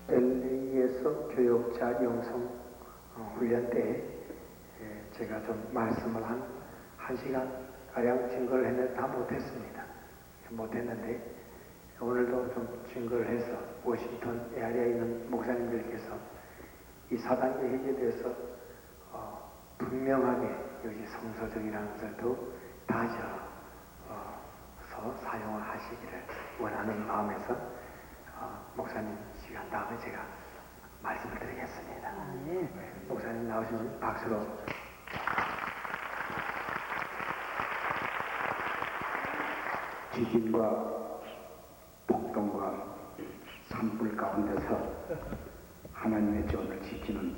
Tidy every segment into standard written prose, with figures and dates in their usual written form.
LA에서 교역자 영성 훈련 때 제가 좀 말씀을 한 시간 가량 증거를 했는데 다 못했습니다. 못했는데 오늘도 좀 증거를 해서 워싱턴 에어리아에 있는 목사님들께서 이 사단계 핵에 대해서 분명하게 여기 성서적이라는 것도 다져서 사용하시기를 원하는 마음에서 목사님 시간 다음에 제가 말씀을 드리겠습니다. 네. 목사님 나오시면 박수로. 지진과 폭동과 산불 가운데서 하나님의 전을 지키는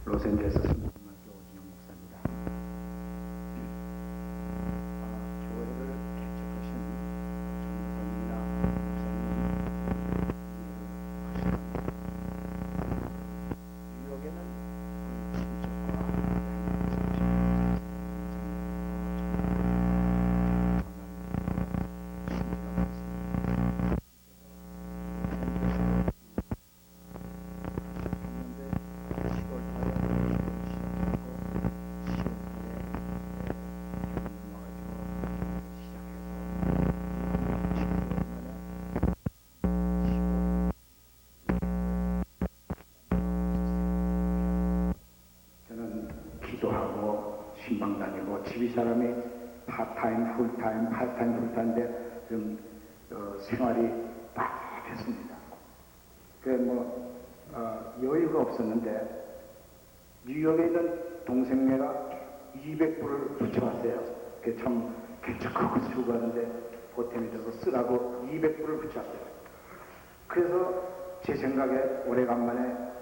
로스앤젤레스 성공학교 오진영 목사입니다. 교회를 개척하신 전도사님이나 목사님 뉴욕에는 기도하고 신방 다니고 집이사람이 파타임, 풀타임, 파타임, 풀타임인데 좀 생활이 빡했습니다. 여유가 없었는데 뉴욕에 있는 동생네가 200불을 붙여왔어요. 그게 참 개척하고 쓰고 하는데 보탬이 돼서 쓰라고 200불을 붙여왔어요. 그래서 제 생각에 오래간만에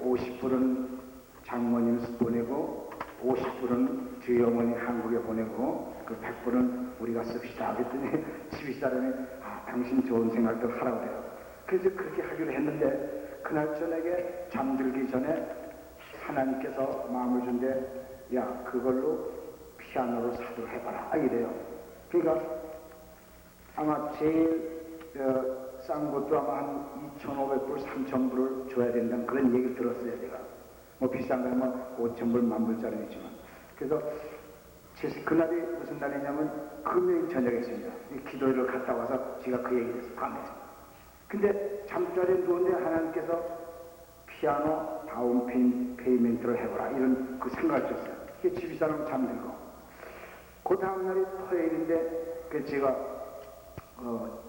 50불은 장모님 보내고 50불은 저희 어머니 한국에 보내고 그 100불은 우리가 씁시다 그랬더니 집이사람이 당신 좋은 생각들 하라고 그래요. 그래서 그렇게 하기로 했는데 그날 저녁에 잠들기 전에 하나님께서 마음을 준대 야 그걸로 피아노를 사도록 해봐라 이래요. 그러니까 아마 제일 싼 것도 아마 한 2,500불, 3,000불을 줘야 된다는 그런 얘기를 들었어요. 제가 뭐 비싼 거면 5,000불, 10,000불짜리겠지만 그래서 그날이 무슨 날이냐면 금요일 저녁이었습니다. 기도회를 갔다 와서 제가 그 얘기를 해서 밤에 근데 잠자리에 누웠는데 하나님께서 피아노 다운 페이멘트를 해보라 이런 그 생각을 줬어요. 그게 집이사람 잠들고 그 다음날이 토요일인데 그 제가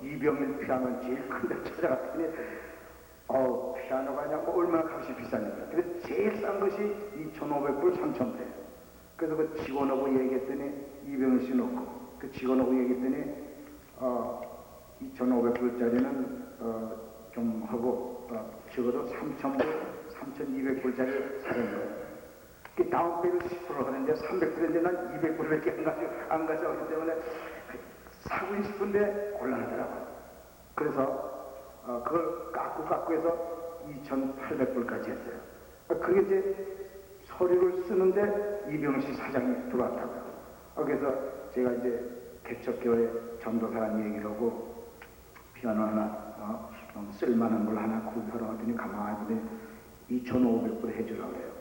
이병일 피아노 제일 큰 데 찾아갔더니 피아노가 그냥 얼마나 값이 비쌉니까? 그래서 제일 싼 것이 2,500불, 3,000불. 그래서 그 직원하고 얘기했더니 이병일 씨 놓고 그 직원하고 얘기했더니 2,500불짜리는 좀 하고 적어도 3,000불, 3,200불짜리 사는 거예요. 그 다운페이를 10% 하는데 300불인데 난 200불밖에 안 가져왔기 때문에 사고 싶은데 곤란하더라고요. 그래서 그걸 깎고 해서 2,800불까지 했어요. 그게 이제 서류를 쓰는데 이병식 사장이 들어왔다고요. 그래서 제가 이제 개척교회 전도사라는 얘기를 하고 피아노 하나 좀 쓸만한 걸 하나 구입하러 왔더니 가만히 보더니 2,500불 해주라고 그래요.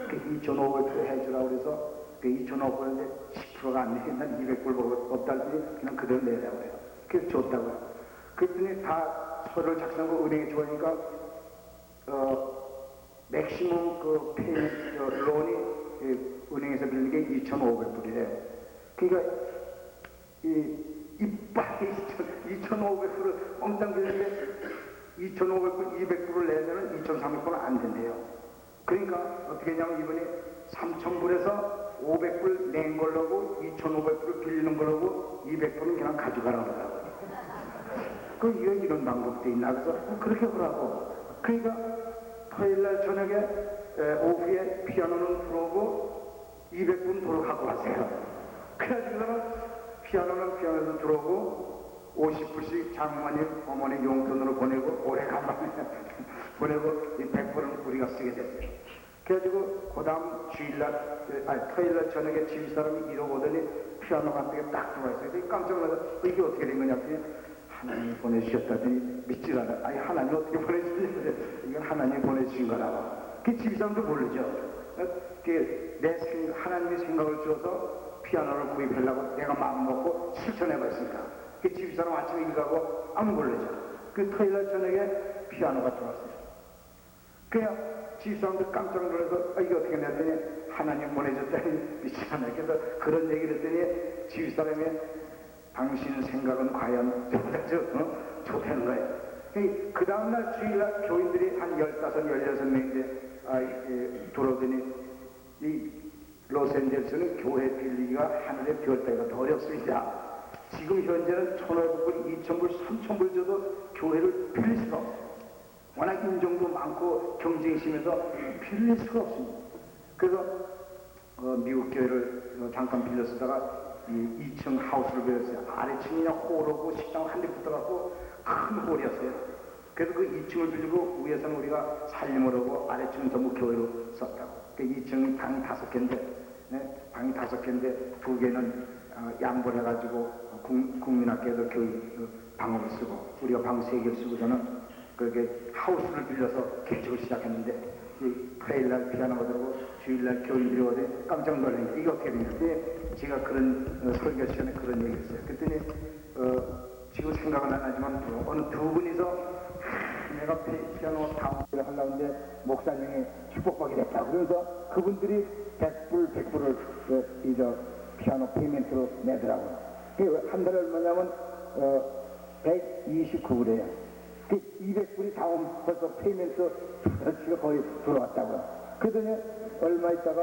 그 2,500불 해주라고 그래서 그 2,500불인데 10%가 안 내면 난 200불 없다 했더니 그냥 그대로 내라고 그래요. 그래서 줬다고요. 그랬더니 다 서류를 작성하고 은행에 줘니까 맥시멈 그 론이 은행에서 빌린 게 2,500불이래. 그러니까 이빨이 2,500불을 엉땅 빌리는데 2,500불, 200불을 내면은 2,300불은 안 된대요. 그러니까 어떻게 했냐면 이번에 3,000불에서 500불 낸 걸로고 2,500불을 빌리는 걸로고 200불은 그냥 가져가라고 하더라고요. 이런 방법도 있나 그래서 그렇게 하라고. 그러니까 토요일날 저녁에 오후에 피아노는 들어오고 200불 도로 갖고 왔어요. 그래가지고는 피아노는 피아노에서 들어오고 50불씩 장모님 어머니 용돈으로 보내고 오래간만에 보내고 이 100불은 우리가 쓰게 됐어요. 그래가지고 그 다음 토요일날 저녁에 집사람이 이러고 오더니 피아노가 한 대가 딱 들어와 있어요. 깜짝 놀라서 이게 어떻게 된 거냐 했더니 하나님이 보내주셨다더니 믿질 않아. 아니 하나님 어떻게 보내주지? 이건 하나님이 보내주신 거라고. 그 집사람도 모르죠. 하나님의 생각을 주어서 피아노를 구입하려고 내가 마음 먹고 실천해봤으니까. 그 집사람 아침에 일 가고 아무 모르죠. 그 토요일 저녁에 피아노가 들어왔어요. 그냥 집사람들 깜짝 놀라서 이게 어떻게 됐더니 하나님 보내줬다니 미치겠네. 그래서 그런 얘기를 했더니 집사람이 당신 생각은 과연 좋다는 거예요. 그 다음날 주일날 교인들이 한 15, 16명인데 들어오더니 이 로스앤젤레스는 교회 빌리기가 하늘의 별 따기가 더 어렵습니다. 지금 현재는 1,500불, 2,000불, 3,000불 줘도 교회를 빌릴 수가 없어요. 워낙 인종도 많고 경쟁이 심해서 빌릴 수가 없습니다. 그래서 미국 교회를 잠깐 빌려 쓰다가 2층 하우스를 빌렸어요. 아래층이 그냥 홀하고 식당 한 대 붙어갖고 큰 홀이었어요. 그래서 그 2층을 빌리고 위에서는 우리가 살림을 하고 아래층은 전부 교회로 썼다고. 그 2층이 방이 5개인데 방이 5개인데 2개는 양보를 해가지고 국민학교에서 교육 방을 쓰고 우리가 방 3개를 쓰고 저는 그렇게 하우스를 빌려서 개척을 시작했는데 토요일날 피아노가 들어오고 주일날 교인들이 오더니 깜짝 놀랐는데 이게 어떻게 되냐. 제가 그런 설교 시간에 그런 얘기를 했어요. 그랬더니 지금 생각은 안 나지만 어느 두 분이서 내가 피아노 다운을 하려고 하는데 목사님이 축복받게 됐다. 그래서 그분들이 100불을 피아노 페이멘트로 내더라고요. 한 달에 얼마냐면 129불이에요. 200불이 다운 벌써 페이멘트 전치가 거의 들어왔다고요. 그러더니 얼마 있다가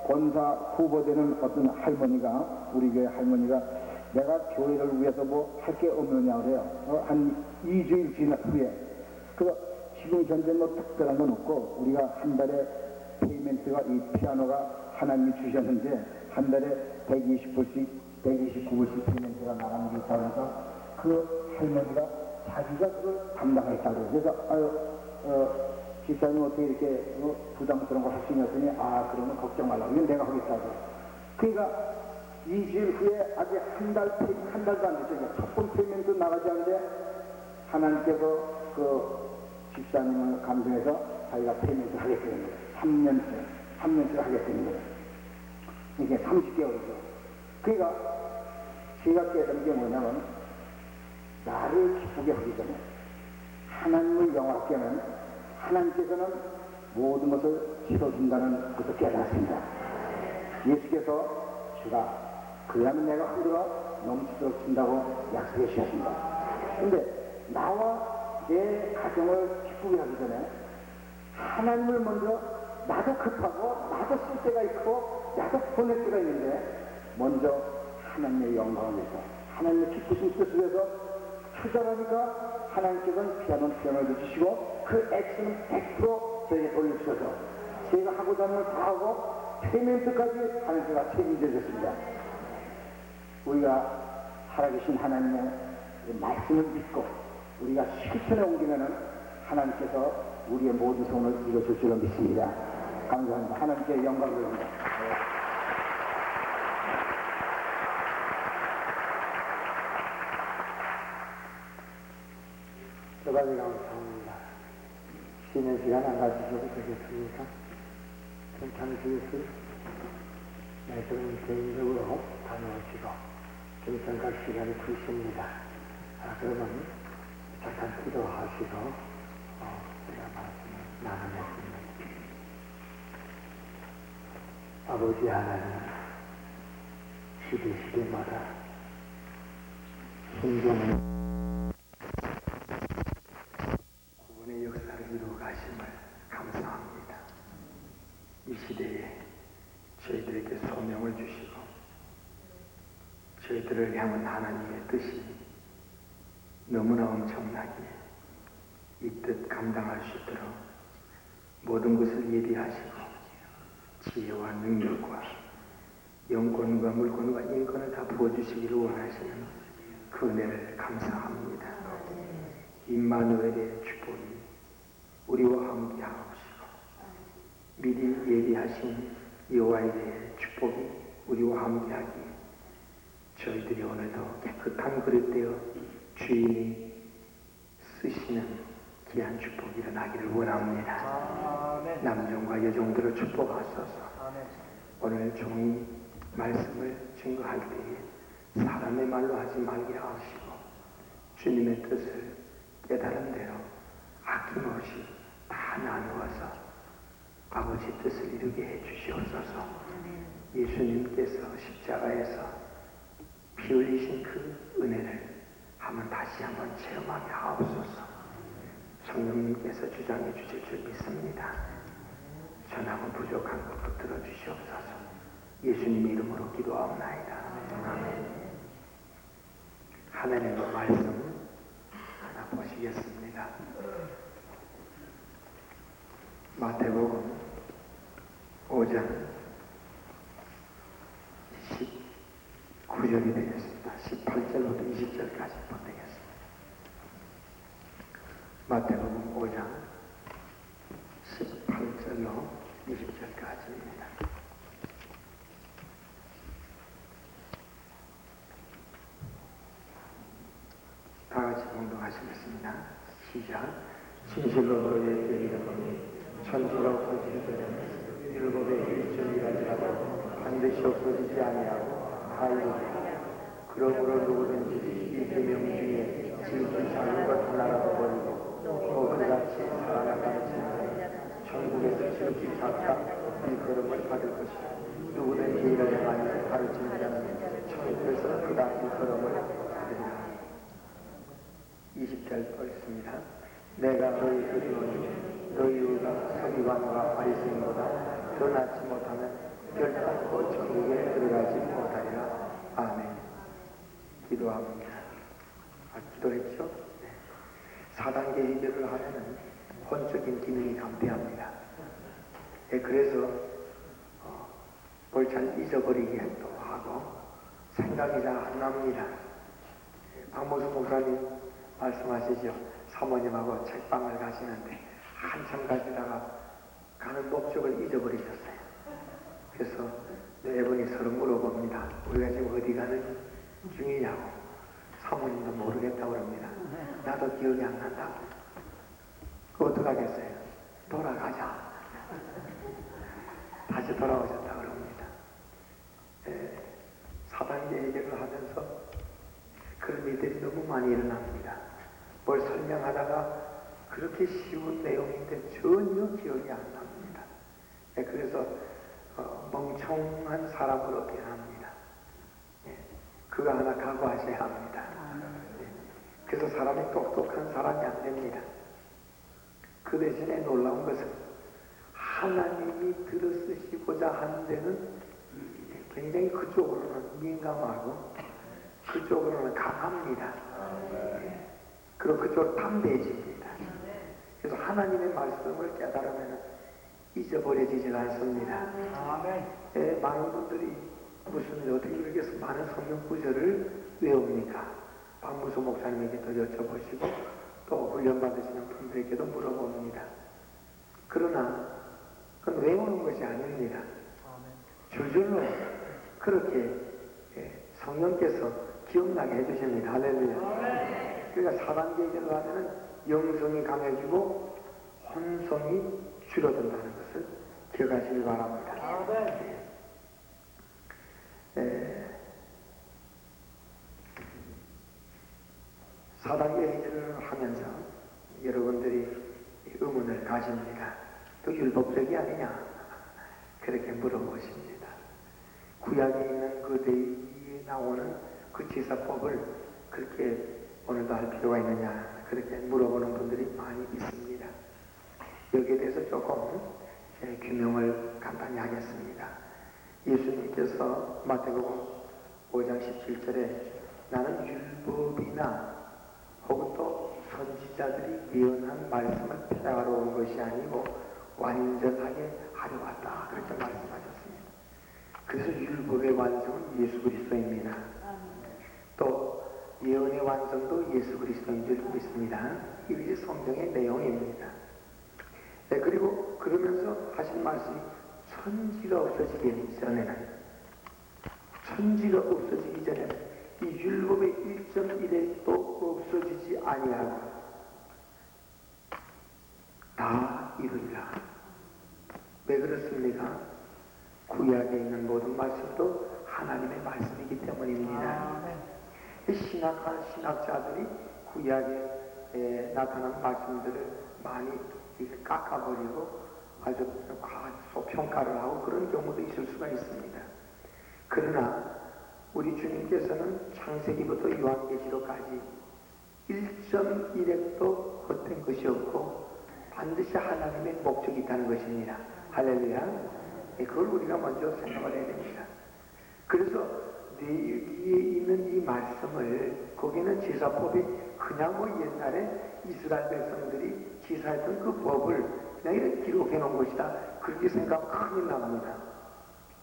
권사 후보되는 어떤 할머니가 우리 교회 할머니가 내가 교회를 위해서 뭐 할 게 없느냐 그래요. 한 2주일 지난 후에. 그래서 지금 현재 뭐 특별한 건 없고 우리가 한 달에 페이멘트가 이 피아노가 하나님이 주셨는데 한 달에 120불씩 129불씩 페이멘트가 나가는 게 있다고 해서 그 할머니가 자기가 그걸 담당했다고. 그래서 집사님 어떻게 이렇게 부담스러운 걸 할 수 있냐 했더니 그러면 걱정 말라고. 이건 내가 하겠다고. 그러니까 2주일 후에 아직 한 달도 안 됐죠. 첫번 페이멘트 나가지 않는데 하나님께서 그 집사님을 감동해서 자기가 페이멘트 하겠다는 거예요. 3년째 하겠다는 거예요. 이게 30개월이죠. 그러니까 제가 깨달은 게 뭐냐면 나를 기쁘게 하기 전에 하나님을 영화롭게 하면 하나님께서는 모든 것을 지어준다는 것을 깨달았습니다. 예수께서 주가 그러면 내가 흔들어 넘치도록 준다고 약속해 주셨습니다. 근데 나와 내 가정을 기쁘게 하기 전에 하나님을 먼저 나도 급하고 나도 쓸 때가 있고 나도 보낼 때가 있는데 먼저 하나님의 영광을 위해서 하나님의 기쁘신 뜻을 위해서 투자하니까 하나님께서는 피아노를 주시고 그 액수는 100% 저에게 돌려주셔서 제가 하고자 하는 걸 다 하고 페이멘트까지 하나님께서 책임져 주셨습니다. 우리가 살아계신 하나님의 말씀을 믿고 우리가 실천에 옮기면은 하나님께서 우리의 모든 소원을 이루어줄 줄로 믿습니다. 감사합니다. 하나님께 영광을 드립니다. 여가지 감사합니다. 쉬는 시간 안 가지셔도 되겠습니까? 괜찮으시겠어요? 네, 그럼 개인적으로 다녀오시고 김성각 시간이 크십니다. 그러면 잠깐 기도하시고 제가 말씀을 나누겠습니다. 아버지 하나님, 시대마다 신경을 구원의 역사를 이루어 가심을 감사합니다. 이 시대에 저희들에게 소명을 주시고 저희들을 향한 하나님의 뜻이 너무나 엄청나기에 이 뜻 감당할 수 있도록 모든 것을 예비하시고 지혜와 능력과 영권과 물권과 인권을 다 부어주시기를 원하시는 그 은혜를 감사합니다. 임마누엘의 축복이 우리와 함께 하옵시고 미리 예비하신 여호와의 축복이 우리와 함께 하기에 저희들이 오늘도 깨끗한 그릇 되어 주인이 쓰시는 귀한 축복이 일어나기를 원합니다. 아멘. 남종과 여종들을 축복하소서. 아멘. 오늘 종이 말씀을 증거할 때에 사람의 말로 하지 말게 하시고 주님의 뜻을 깨달은 대로 아낌없이 다 나누어서 아버지 뜻을 이루게 해 주시옵소서. 예수님께서 십자가에서 피 흘리신 그 은혜를 다시 한번 체험하게 하옵소서. 성령님께서 주장해 주실 줄 믿습니다. 전하고 부족한 것 붙들어 주시옵소서. 예수님의 이름으로 기도하옵나이다. 아멘. 하나님의 말씀 하나 보시겠습니다. 마태복음 5장 19절이 되겠습니다. 18절부터 20절까지 보내겠습니다. 마태복음 5장 18절로 20절까지입니다. 다 같이 공동하시겠습니다. 시작. 진실로 너희에게 이르노니 천지가 없어지되 율법의 일점이라지라도 반드시 없어지지 아니하고 다 이루리라. 그러므로 누구든지 이 계명 중에 지극히 작은 것 하나라도 버리고 또 그같이 살아나가는 천국에서 지극히 작다 이 걸음을 받을 것이다. 누구든지 이를 많이 가르치는 자는 천국에서 그다 이 걸음을 받으리라. 20절 읽습니다. 내가 너희에게 이르노니 너희가 서기관과 바리새인보다 더 낫지 못하면 결단코 천국에 들어가지 못하리라. 아멘. 기도합니다. 기도했죠? 네. 4단계 해결을 하면은 혼적인 기능이 감퇴합니다. 네, 그래서 뭘 잘 잊어버리게 또 하고 생각이 잘 안 납니다. 박모수 목사님 말씀하시죠. 사모님하고 책방을 가시는데 한참 가시다가 가는 목적을 잊어버리셨어요. 그래서 네 분이 서로 물어봅니다. 우리가 지금 어디 가는 중이냐고. 사모님도 모르겠다고 그럽니다. 나도 기억이 안 난다고. 그 어떡하겠어요? 돌아가자. 다시 돌아오셨다고 그럽니다. 4단계 해결을 하면서 그런 일들이 너무 많이 일어납니다. 뭘 설명하다가 그렇게 쉬운 내용인데 전혀 기억이 안 납니다. 그래서 멍청한 사람으로 변합니다. 그거 하나 각오하셔야 합니다. 그래서 사람이 똑똑한 사람이 안 됩니다. 그 대신에 놀라운 것은 하나님이 들어쓰시고자 하는 데는 굉장히 그쪽으로는 민감하고 그쪽으로는 강합니다. 그리고 그쪽으로 담대해집니다. 그래서 하나님의 말씀을 깨달으면 잊어버려지질 않습니다. 많은 분들이 무슨 어떻게 그렇게 해서 많은 성경 구절을 외웁니까? 박무수 목사님에게도 여쭤보시고 또 훈련받으시는 분들에게도 물어봅니다. 그러나 그건 외우는 것이 아닙니다. 줄줄로 그렇게 성령께서 기억나게 해주십니다. 할렐루야. 그러니까 4단계 해결을 하면은 영성이 강해지고 혼성이 줄어든다는 것을 기억하시기 바랍니다. 4단계 해결을 하면서 여러분들이 의문을 가집니다. 또 율법적이 아니냐? 그렇게 물어보십니다. 구약에 있는 그 대의에 나오는 그 제사법을 그렇게 오늘도 할 필요가 있느냐? 그렇게 물어보는 분들이 많이 있습니다. 여기에 대해서 조금 규명을 간단히 하겠습니다. 예수님께서 마태복음 5장 17절에 나는 율법이나 혹은 또 선지자들이 예언한 말씀을 폐하러 온 것이 아니고 완전하게 하려 왔다. 그렇게 말씀하셨습니다. 그래서 율법의 완성은 예수 그리스도입니다. 또 예언의 완성도 예수 그리스도인 줄 믿습니다. 이것이 성경의 내용입니다. 네, 그리고 그러면서 하신 말씀이 천지가 없어지기 전에는 이 율법의 1.1도 없어지지 아니하고 다 이루리라. 왜 그렇습니까? 구약에 있는 모든 말씀도 하나님의 말씀이기 때문입니다. 신학자들이 구약에 나타난 말씀들을 많이 이렇게 깎아버리고 아주 과소평가를 하고 그런 경우도 있을 수가 있습니다. 그러나 우리 주님께서는 창세기부터 요한계시록까지 1.1획도 헛된 것이 없고 반드시 하나님의 목적이 있다는 것입니다. 할렐루야. 그걸 우리가 먼저 생각을 해야 됩니다. 그래서 여기에 있는 이 말씀을, 거기는 제사법이 그냥 뭐 옛날에 이스라엘 백성들이 지사했던 그 법을 그냥 이렇게 기록해 놓은 것이다, 그렇게 생각하면 큰일 납니다.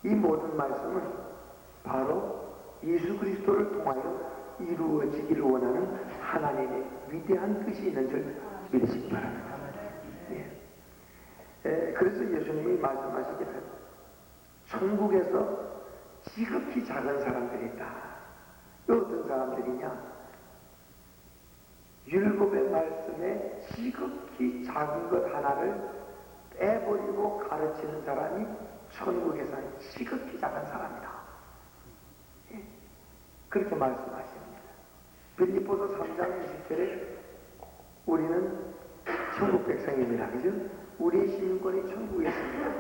이 모든 말씀은 바로 예수 그리스도를 통하여 이루어지기를 원하는 하나님의 위대한 뜻이 있는 줄 믿으시기 바랍니다. 그래서 예수님이 말씀하시기를 천국에서 지극히 작은 사람들이 있다. 어떤 사람들이냐? 율법의 말씀에 지극히 작은 것 하나를 빼버리고 가르치는 사람이 천국에서는 지극히 작은 사람이다. 그렇게 말씀하십니다. 빌립보서 3장 20절에 우리는 천국 백성입니다. 그죠? 우리의 시민권이 천국에 있습니다.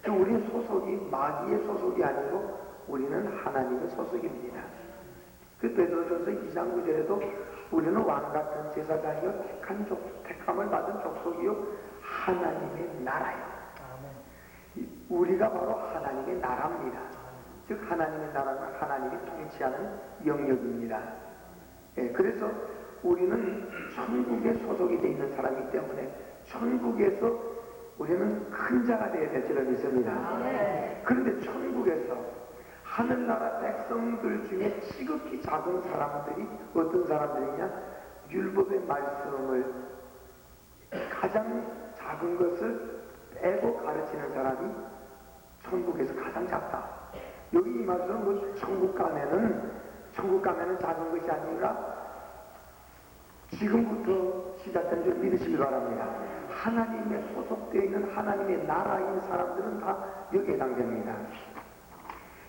우리는 소속이 마귀의 소속이 아니고 우리는 하나님의 소속입니다. 그 베드로전서 2장 9절에도 우리는 왕같은 제사장이요 택함을 받은 족속이요 하나님의 나라요. 우리가 바로 하나님의 나라입니다. 즉 하나님의 나라는 하나님이 통치하는 영역입니다. 그래서 우리는 천국에 소속이 되어 있는 사람이기 때문에 천국에서 우리는 큰 자가 되어야 될 줄을 믿습니다. 그런데 천국에서 하늘나라 백성들 중에 지극히 작은 사람들이 어떤 사람들이냐? 율법의 말씀을 가장 작은 것을 빼고 가르치는 사람이 천국에서 가장 작다. 여기 이 말씀은 뭐 천국 가면은 작은 것이 아니라 지금부터 시작된 줄 믿으시기 바랍니다. 하나님의 소속되어 있는 하나님의 나라인 사람들은 다 여기에 해당됩니다.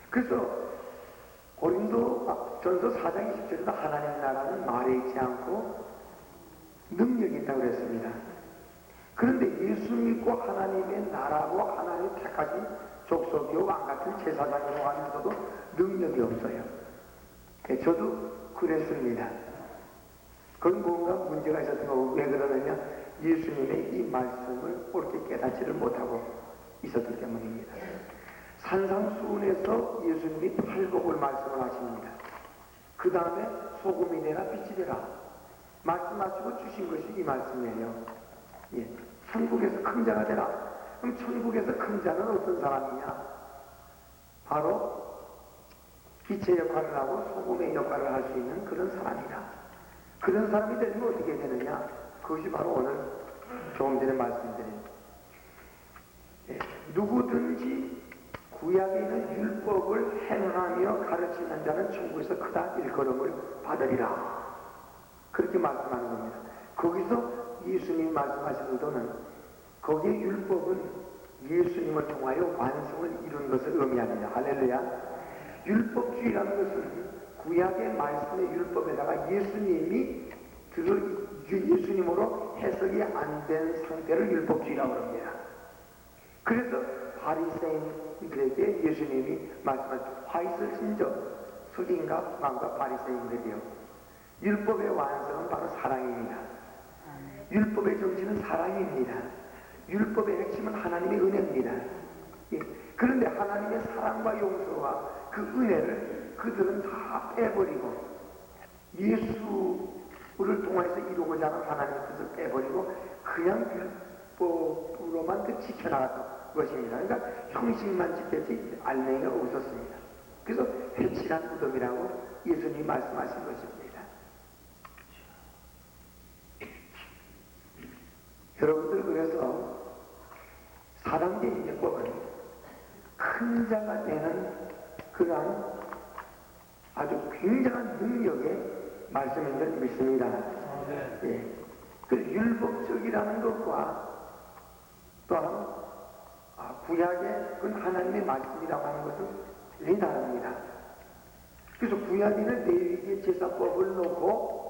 그래서 고린도 전서 4장 20절에도 하나님의 나라는 말에 있지 않고 능력이 있다고 그랬습니다. 그런데 예수 믿고 하나님의 나라고 하나님의 택하신 족속이요 왕같은 제사장이라고 하면서도 능력이 없어요. 저도 그랬습니다. 그건 뭔가 문제가 있었던 거고, 왜 그러느냐? 예수님의 이 말씀을 옳게 깨닫지를 못하고 있었기 때문입니다. 산상수훈에서 예수님이 팔복을 말씀을 하십니다. 그 다음에 소금이 되라 빛이 되라 말씀하시고 주신 것이 이 말씀이에요. 천국에서 큰 자가 되라. 그럼 천국에서 큰 자는 어떤 사람이냐? 바로 빛의 역할을 하고 소금의 역할을 할 수 있는 그런 사람이다. 그런 사람이 되면 어떻게 되느냐? 그것이 바로 오늘 조금 전에 말씀드린 누구든지 구약에 있는 율법을 행하며 가르치는 자는 천국에서 크다 일컬음을 받으리라. 그렇게 말씀하는 겁니다. 거기서 예수님이 말씀하신 의도는 거기에 율법은 예수님을 통하여 완성을 이룬 것을 의미합니다. 할렐루야. 율법주의라는 것은 구약의 말씀의 율법에다가 예수님이 그걸 예수님으로 해석이 안 된 상태를 율법주의라고 합니다. 그래서 바리새인들에게 예수님이 말씀하신 화이슬 신저 석인과 망과 바리새인들이요. 율법의 완성은 바로 사랑입니다. 율법의 정신은 사랑입니다. 율법의 핵심은 하나님의 은혜입니다. 그런데 하나님의 사랑과 용서와 그 은혜를 그들은 다 빼버리고 예수를 통해서 이루고자 하는 하나님의 뜻을 빼버리고 그냥 율법으로만 그 지켜나갔던 것입니다. 그러니까 형식만 지켰지 알맹이가 없었습니다. 그래서 회칠한 무덤이라고 예수님이 말씀하신 것입니다. 여러분들, 그래서 4단계 인격법은 큰 자가 되는 그러한 아주 굉장한 능력의 말씀인 줄 믿습니다. 그 율법적이라는 것과 또한 구약의 그 하나님의 말씀이라고 하는 것은 굉장히 다릅니다. 그래서 구약에는 레위기 제사법을 놓고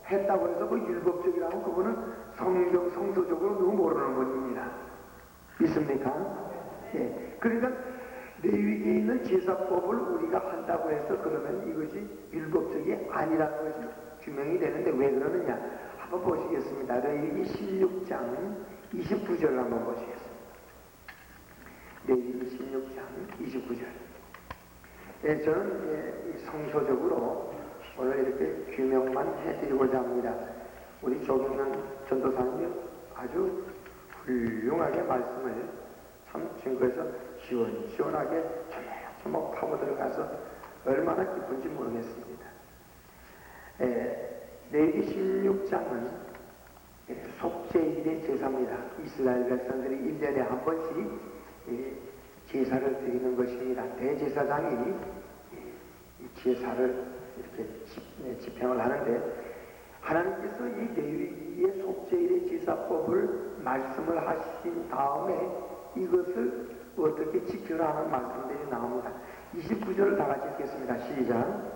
했다고 해서 그 율법적이라고 그분은 성경 성서적으로 누구 모르는 분입니다. 있습니까? 예. 그러니까 레위기에 있는 제사법을 우리가 한다고 해서 그러면 이것이 율법적이 아니라는 것이 규명이 되는데 왜 그러느냐? 한번 보시겠습니다. 레위기 16장 29절을 한번 보시겠습니다. 레위기 16장 29절. 예, 저는 성서적으로 오늘 이렇게 규명만 해드리고자 합니다. 우리 조경란 전도사님이 아주 훌륭하게 말씀을 참 증거해서 시원시원하게 조목조목 파고 들어가서 얼마나 기쁜지 모르겠습니다. 레위기 16장은 속죄일의 제사입니다. 이스라엘 백성들이 1년에 한 번씩 제사를 드리는 것입니다. 대제사장이 이 제사를 이렇게 집행을 하는데 하나님께서 이 레위기의 속죄일의 제사법을 말씀을 하신 다음에 이것을 어떻게 지켜라 하는 말씀들이 나옵니다. 29절을 다 같이 읽겠습니다. 시작.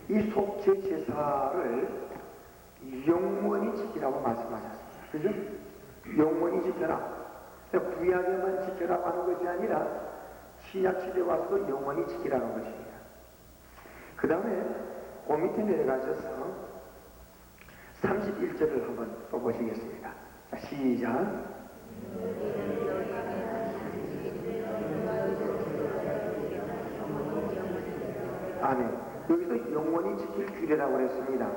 이 속죄 제사를 영원히 지키라고 말씀하셨습니다. 그죠? 영원히 지켜라. 구약에만 지켜라고 하는 것이 아니라 신약시대에 와서도 영원히 지키라는 것입니다. 그 다음에 그 밑에 내려가셔서 31절을 한번 또 보시겠습니다. 자, 시작. 아멘. 여기서 영원히 지킬 규례라고 했습니다.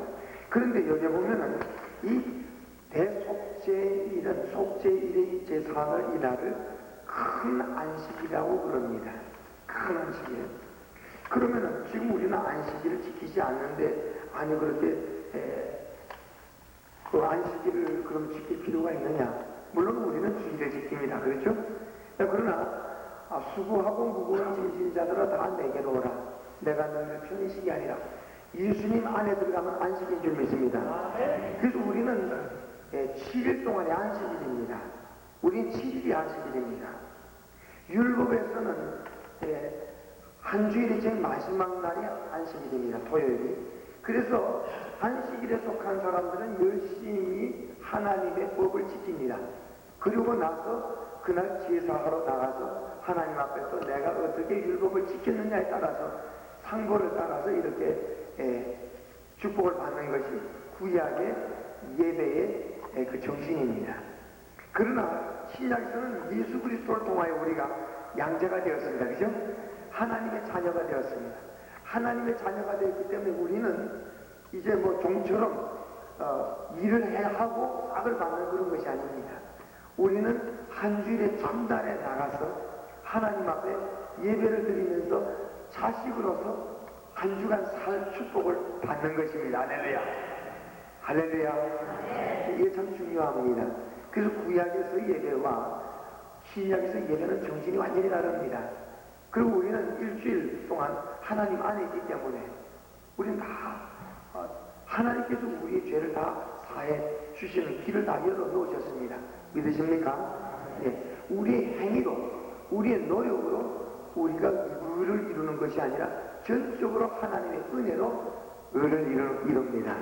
그런데 여기 보면은 이 대속죄일은 속죄일의 제사를 이날을 큰 안식이라고 그럽니다. 큰 안식이에요. 그러면은 지금 우리는 안식일을 지키지 않는데 아니 그렇게 그 안식일을 그럼 지킬 필요가 있느냐? 물론 우리는 주일을 지킵니다. 그렇죠? 그러나 수고하고 무거운 짐진 자들아 다 내게로 오라. 내가 너희를 편히 쉬게 하리라. 예수님 안에 들어가면 안식인 줄 믿습니다. 그래서 우리는 7일 동안의 안식일입니다. 우리는 7일이 안식일입니다. 율법에서는 한 주일이 제일 마지막 날이 안식일입니다. 토요일이. 그래서 안식일에 속한 사람들은 열심히 하나님의 법을 지킵니다. 그리고 나서 그날 제사하러 나가서 하나님 앞에서 내가 어떻게 율법을 지켰느냐에 따라서 상고를 따라서 이렇게 축복을 받는 것이 구약의 예배의 그 정신입니다. 그러나 신약에서는 예수 그리스도를 통하여 우리가 양자가 되었습니다. 그죠? 하나님의 자녀가 되었습니다. 하나님의 자녀가 되었기 때문에 우리는 이제 뭐 종처럼 일을 해야 하고 싹을 받는 그런 것이 아닙니다. 우리는 한 주일에 첫날에 나가서 하나님 앞에 예배를 드리면서 자식으로서 한 주간 살 축복을 받는 것입니다. 할렐루야. 할렐루야. 이게 참 중요합니다. 그래서 구약에서의 예배와 신약에서의 예배는 정신이 완전히 다릅니다. 그리고 우리는 일주일 동안 하나님 안에 있기 때문에 우리는 다 하나님께서 우리의 죄를 다 사해 주시는 길을 다 열어 놓으셨습니다. 믿으십니까? 네. 우리의 행위로, 우리의 노력으로 우리가 의를 이루는 것이 아니라 전적으로 하나님의 은혜로 의를 이룹니다.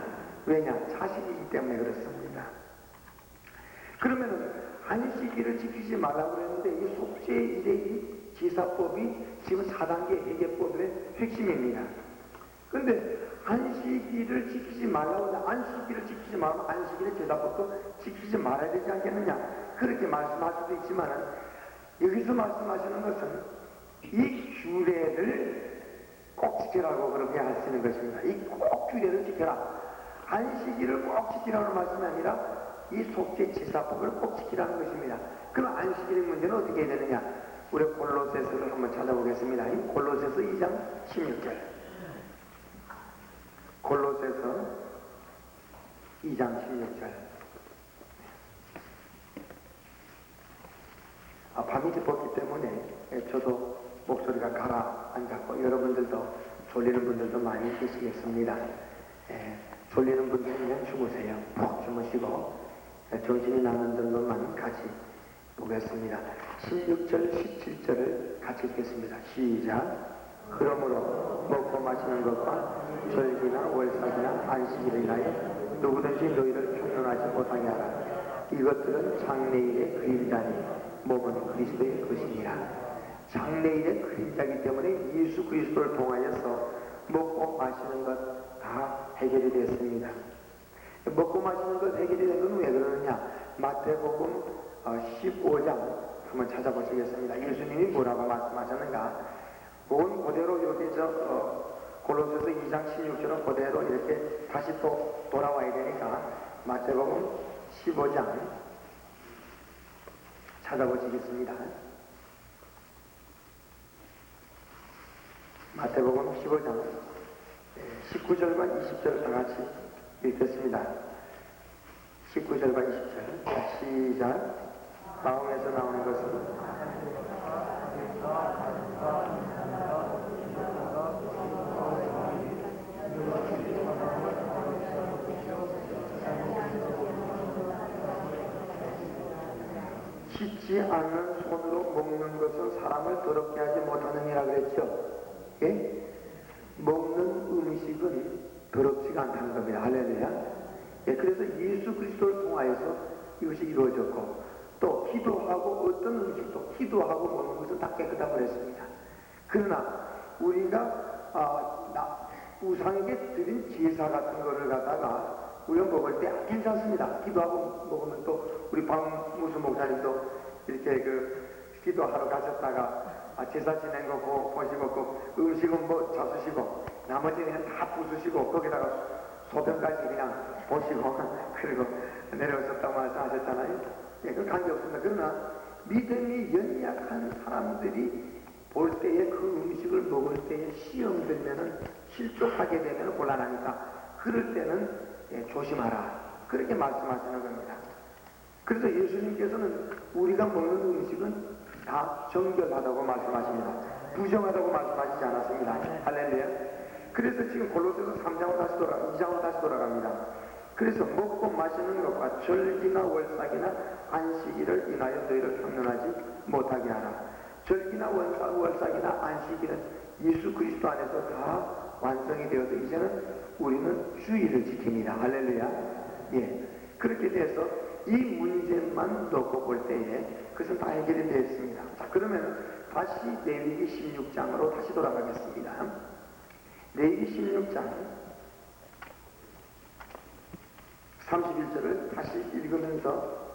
왜냐? 자식이기 때문에 그렇습니다. 그러면은 안식일을 지키지 말라고 그랬는데 이 속죄일의 이 제사법이 지금 4단계 회개법의 핵심입니다. 근데 안식일을 지키지 말라고 하면 안식일을 지키지 말면 안식일의 제사법도 지키지 말아야 되지 않겠느냐? 그렇게 말씀할 수도 있지만 여기서 말씀하시는 것은 이 규례를 꼭 지키라고 그렇게 하시는 것입니다. 이 꼭 규례를 지켜라. 안식일을 꼭 지키라는 말씀이 아니라 이 속죄 제사법을 꼭 지키라는 것입니다. 그럼 안식일의 문제는 어떻게 해야 되느냐? 우리 골로새서를 한번 찾아보겠습니다. 이 골로새서 2장 16절. 골로새서 2장 16절. 밤이 깊었기 때문에 저도 목소리가 가라앉았고 여러분들도 졸리는 분들도 많이 계시겠습니다. 졸리는 분들은 주무세요. 푹 주무시고 정신이 나는 분들만 같이 보겠습니다. 16절, 17절을 같이 읽겠습니다. 시작. 그러므로 먹고 마시는 것과 절기나 월삭이나 안식일을 인하여 누구든지 너희를 평론하지 못하게 하라. 이것들은 장래일의 그림자니 몸은 그리스도의 것이니라. 장래일의 그림자이기 때문에 예수 그리스도를 통하여서 먹고 마시는 것 다 해결이 됐습니다. 먹고 마시는 것 해결이 된 건 왜 그러느냐? 마태복음 15장 한번 찾아보시겠습니다. 예수님이 뭐라고 말씀하셨는가? 그건 그대로 이렇게 골로새서 2장 16절은 그대로 이렇게 다시 또 돌아와야 되니까 마태복음 15장 찾아보시겠습니다. 마태복음 15장 19절과 20절을 다 같이 읽겠습니다. 19절과 20절 시작. 마음에서 나오는 것은 씻지 않는 손으로 먹는 것은 사람을 더럽게 하지 못하느니라 그랬죠. 예? 먹는 음식은 더럽지가 않다는 겁니다. 할렐루야. 예, 그래서 예수 그리스도를 통하여서 이것이 이루어졌고 또 기도하고 어떤 음식도 기도하고 먹는 것은 다 깨끗하고 그랬습니다. 그러나 우리가 우상에게 드린 제사 같은 거를 갖다가 우리가 먹을 때 괜찮습니다. 기도하고 먹으면 또 우리 박무수 목사님도 이렇게 기도하러 가셨다가 제사 지낸 거 보시고 음식은 뭐 잡수시고 나머지는 다 부수시고 거기다가 소변까지 그냥 보시고 그리고 내려오셨다고 말씀하셨잖아요. 예, 그 관계없습니다. 그러나 믿음이 연약한 사람들이 볼 때에 그 음식을 먹을 때에 시험 들면은 실족하게 되면 곤란하니까 그럴 때는 조심하라. 그렇게 말씀하시는 겁니다. 그래서 예수님께서는 우리가 먹는 음식은 다 정결하다고 말씀하십니다. 부정하다고 말씀하시지 않았습니다. 할렐루야. 그래서 지금 골로새서 2장으로 다시 돌아갑니다. 그래서 먹고 마시는 것과 절기나 월삭이나 안식일을 인하여 너희를 평론하지 못하게 하라. 절기나 월삭이나 안식일은 예수 그리스도 안에서 다 완성이 되어서 이제는 우리는 주의를 지킵니다. 할렐루야. 예. 그렇게 돼서 이 문제만 놓고 볼 때에 그것은 다 해결이 되어 있습니다. 자, 그러면 다시 레위기 16장으로 다시 돌아가겠습니다. 레위기 16장 31절을 다시 읽으면서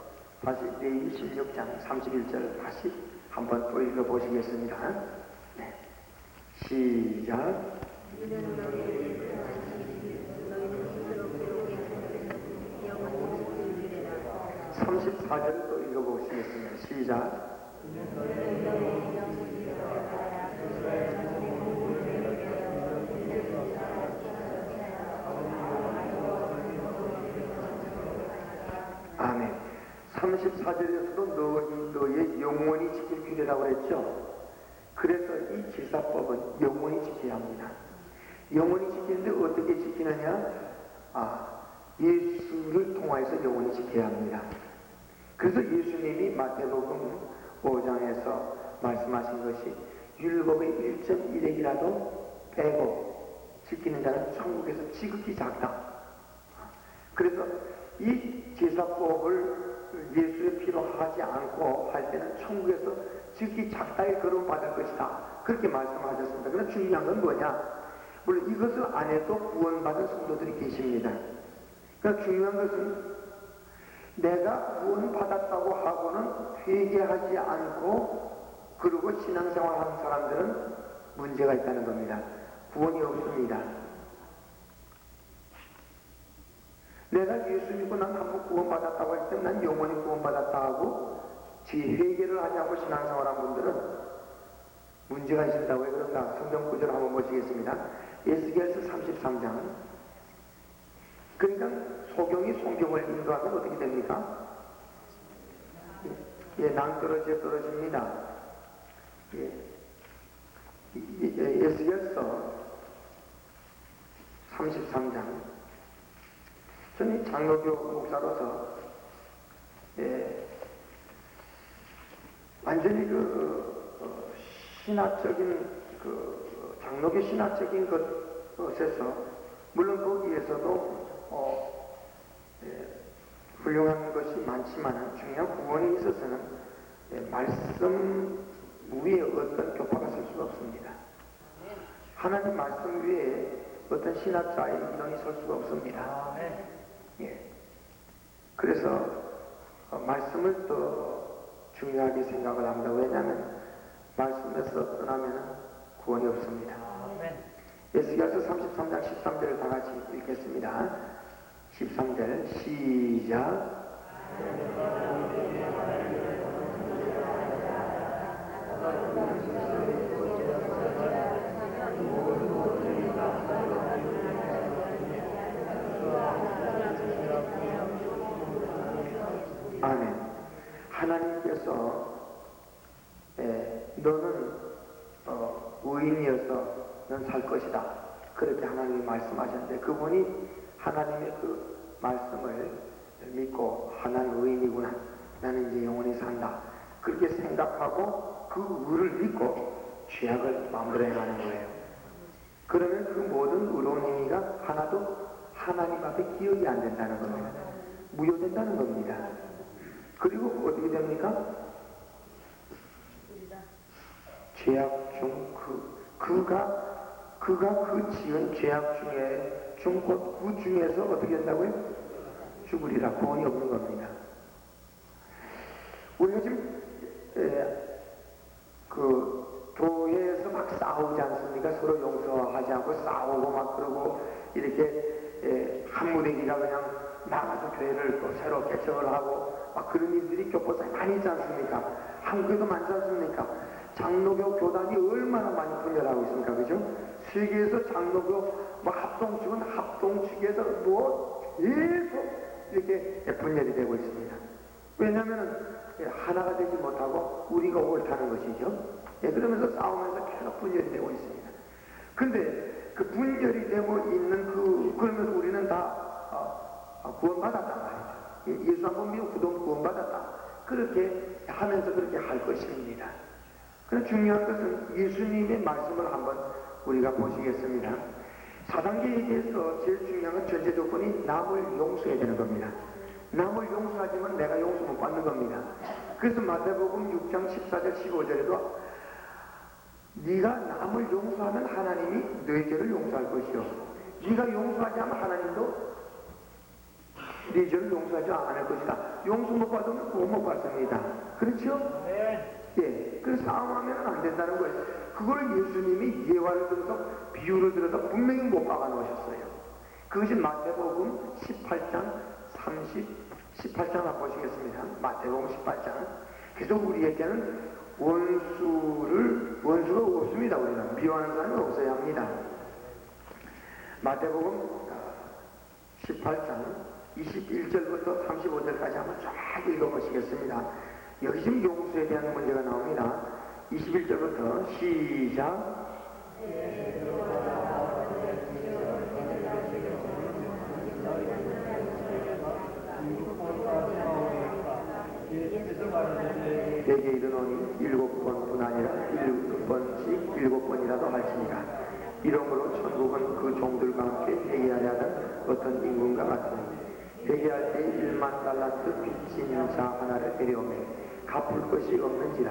다시 레위기 16장 31절을 다시 한번 또 읽어보시겠습니다. 네. 시작. 34절을 또 읽어보시겠습니다. 시작. 아멘. 34절에서도 너의 영원히 지킬 규례라고 그랬죠. 그래서 이 제사법은 영원히 지켜야 합니다. 영원히 지키는데 어떻게 지키느냐? 예수를 통하여서 영원히 지켜야 합니다. 그래서 예수님이 마태복음 5장에서 말씀하신 것이 율법의 1.1핵이라도 빼고 지키는 자는 천국에서 지극히 작다. 그래서 이 제사법을 예수의 피로 하지 않고 할 때는 천국에서 지극히 작다에 거론받을 것이다. 그렇게 말씀하셨습니다. 그러나 중요한 건 뭐냐? 물론 이것을 안 해도 구원받은 성도들이 계십니다. 그러니까 중요한 것은 내가 구원받았다고 하고는 회개하지 않고 그러고 신앙생활 하는 사람들은 문제가 있다는 겁니다. 구원이 없습니다. 내가 예수 믿고 난 한번 구원받았다고 할 때 난 영원히 구원받았다 하고 회개를 하지 않고 신앙생활한 분들은 문제가 있습니다. 왜 그런가? 성경 구절 한번 보시겠습니다. 에스겔서 33장. 그러니까 소경이 성경을 인도하면 어떻게 됩니까? 예, 낭떠러지에 떨어집니다. 예, 에스겔서 33장. 저는 장로교 목사로서 완전히 신학적인 장로교 신학적인 것에서 물론 거기에서도 훌륭한 것이 많지만 중요한 구원에 있어서는 말씀 위에 어떤 교파가 설 수가 없습니다. 하나님 말씀 위에 어떤 신학자의 이론이 설 수가 없습니다. 예. 그래서 말씀을 더 중요하게 생각을 합니다. 왜냐하면 말씀에서 떠나면 구원이 없습니다. 에스겔서 33장 13절을 다 같이 읽겠습니다. 13절 시작. 아멘. 하나님께서 너는 의인이어서 넌 살 것이다. 그렇게 하나님이 말씀하셨는데 그분이 하나님의 그 말씀을 믿고 하나님 의인이구나. 나는 이제 영원히 산다. 그렇게 생각하고 그 의를 믿고 죄악을 마음대로 행하는 거예요. 그러면 그 모든 의로운 행위가 하나도 하나님 앞에 기억이 안 된다는 겁니다. 무효된다는 겁니다. 그리고 어떻게 됩니까? 죄악 중 그가 그 지은 죄악 중에 곧 그 중에서 어떻게 된다고요? 죽으리라. 구원이 없는 겁니다. 우리가 지금 교회에서 막 싸우지 않습니까? 서로 용서하지 않고 싸우고 막 그러고 이렇게 한 무대기가 그냥 나가서 교회를 또 새로 개척을 하고 막 그런 일들이 교포사에 많이 있지 않습니까? 한국에도 많지 않습니까? 장로교 교단이 얼마나 많이 분열하고 있습니까? 그죠? 세계에서 장로교 뭐 합동측은 합동측에서 뭐 계속 이렇게 분열이 되고 있습니다. 왜냐하면 하나가 되지 못하고 우리가 옳다는 것이죠. 그러면서 싸우면서 계속 분열이 되고 있습니다. 근데 그 분열이 되고 있는 그러면서 우리는 다 구원받았단 말이죠. 예수 한 번 믿고 구원받았다. 그렇게 하면서 그렇게 할 것입니다. 그런데 중요한 것은 예수님의 말씀을 한번 우리가 보시겠습니다. 4단계 얘기에서 제일 중요한 건 전제 조건이 남을 용서해야 되는 겁니다. 남을 용서하지만 내가 용서 못 받는 겁니다. 그래서 마태복음 6장 14절 15절에도 네가 남을 용서하면 하나님이 너의 죄를 용서할 것이요 네가 용서하지 않으면 하나님도 네 죄를 용서하지 않을 것이다. 용서 못 받으면 구원 못 받습니다. 그렇죠? 네. 예, 그래서 싸움하면 안 된다는 거예요. 그걸 예수님이 예화를 들어서 비유를 들어서 분명히 못 박아 놓으셨어요. 그것이 마태복음 18장 18장 한번 보시겠습니다. 마태복음 18장. 그래서 우리에게는 원수가 없습니다. 우리는 미워하는 사람이 없어야 합니다. 마태복음 18장 21절부터 35절까지 한번 쫙 읽어보시겠습니다. 여기 지금 용서에 대한 문제가 나옵니다. 21절부터 시작. 내게 이르노니 7번뿐 아니라 7번씩 7번이라도 할지니라. 이러므로 천국은 그 종들과 함께 회개하려는 어떤 인군과 같으니 회개할 때 1만 달란트 빚진 자 하나를 데려오매 갚을 것이 없는지라.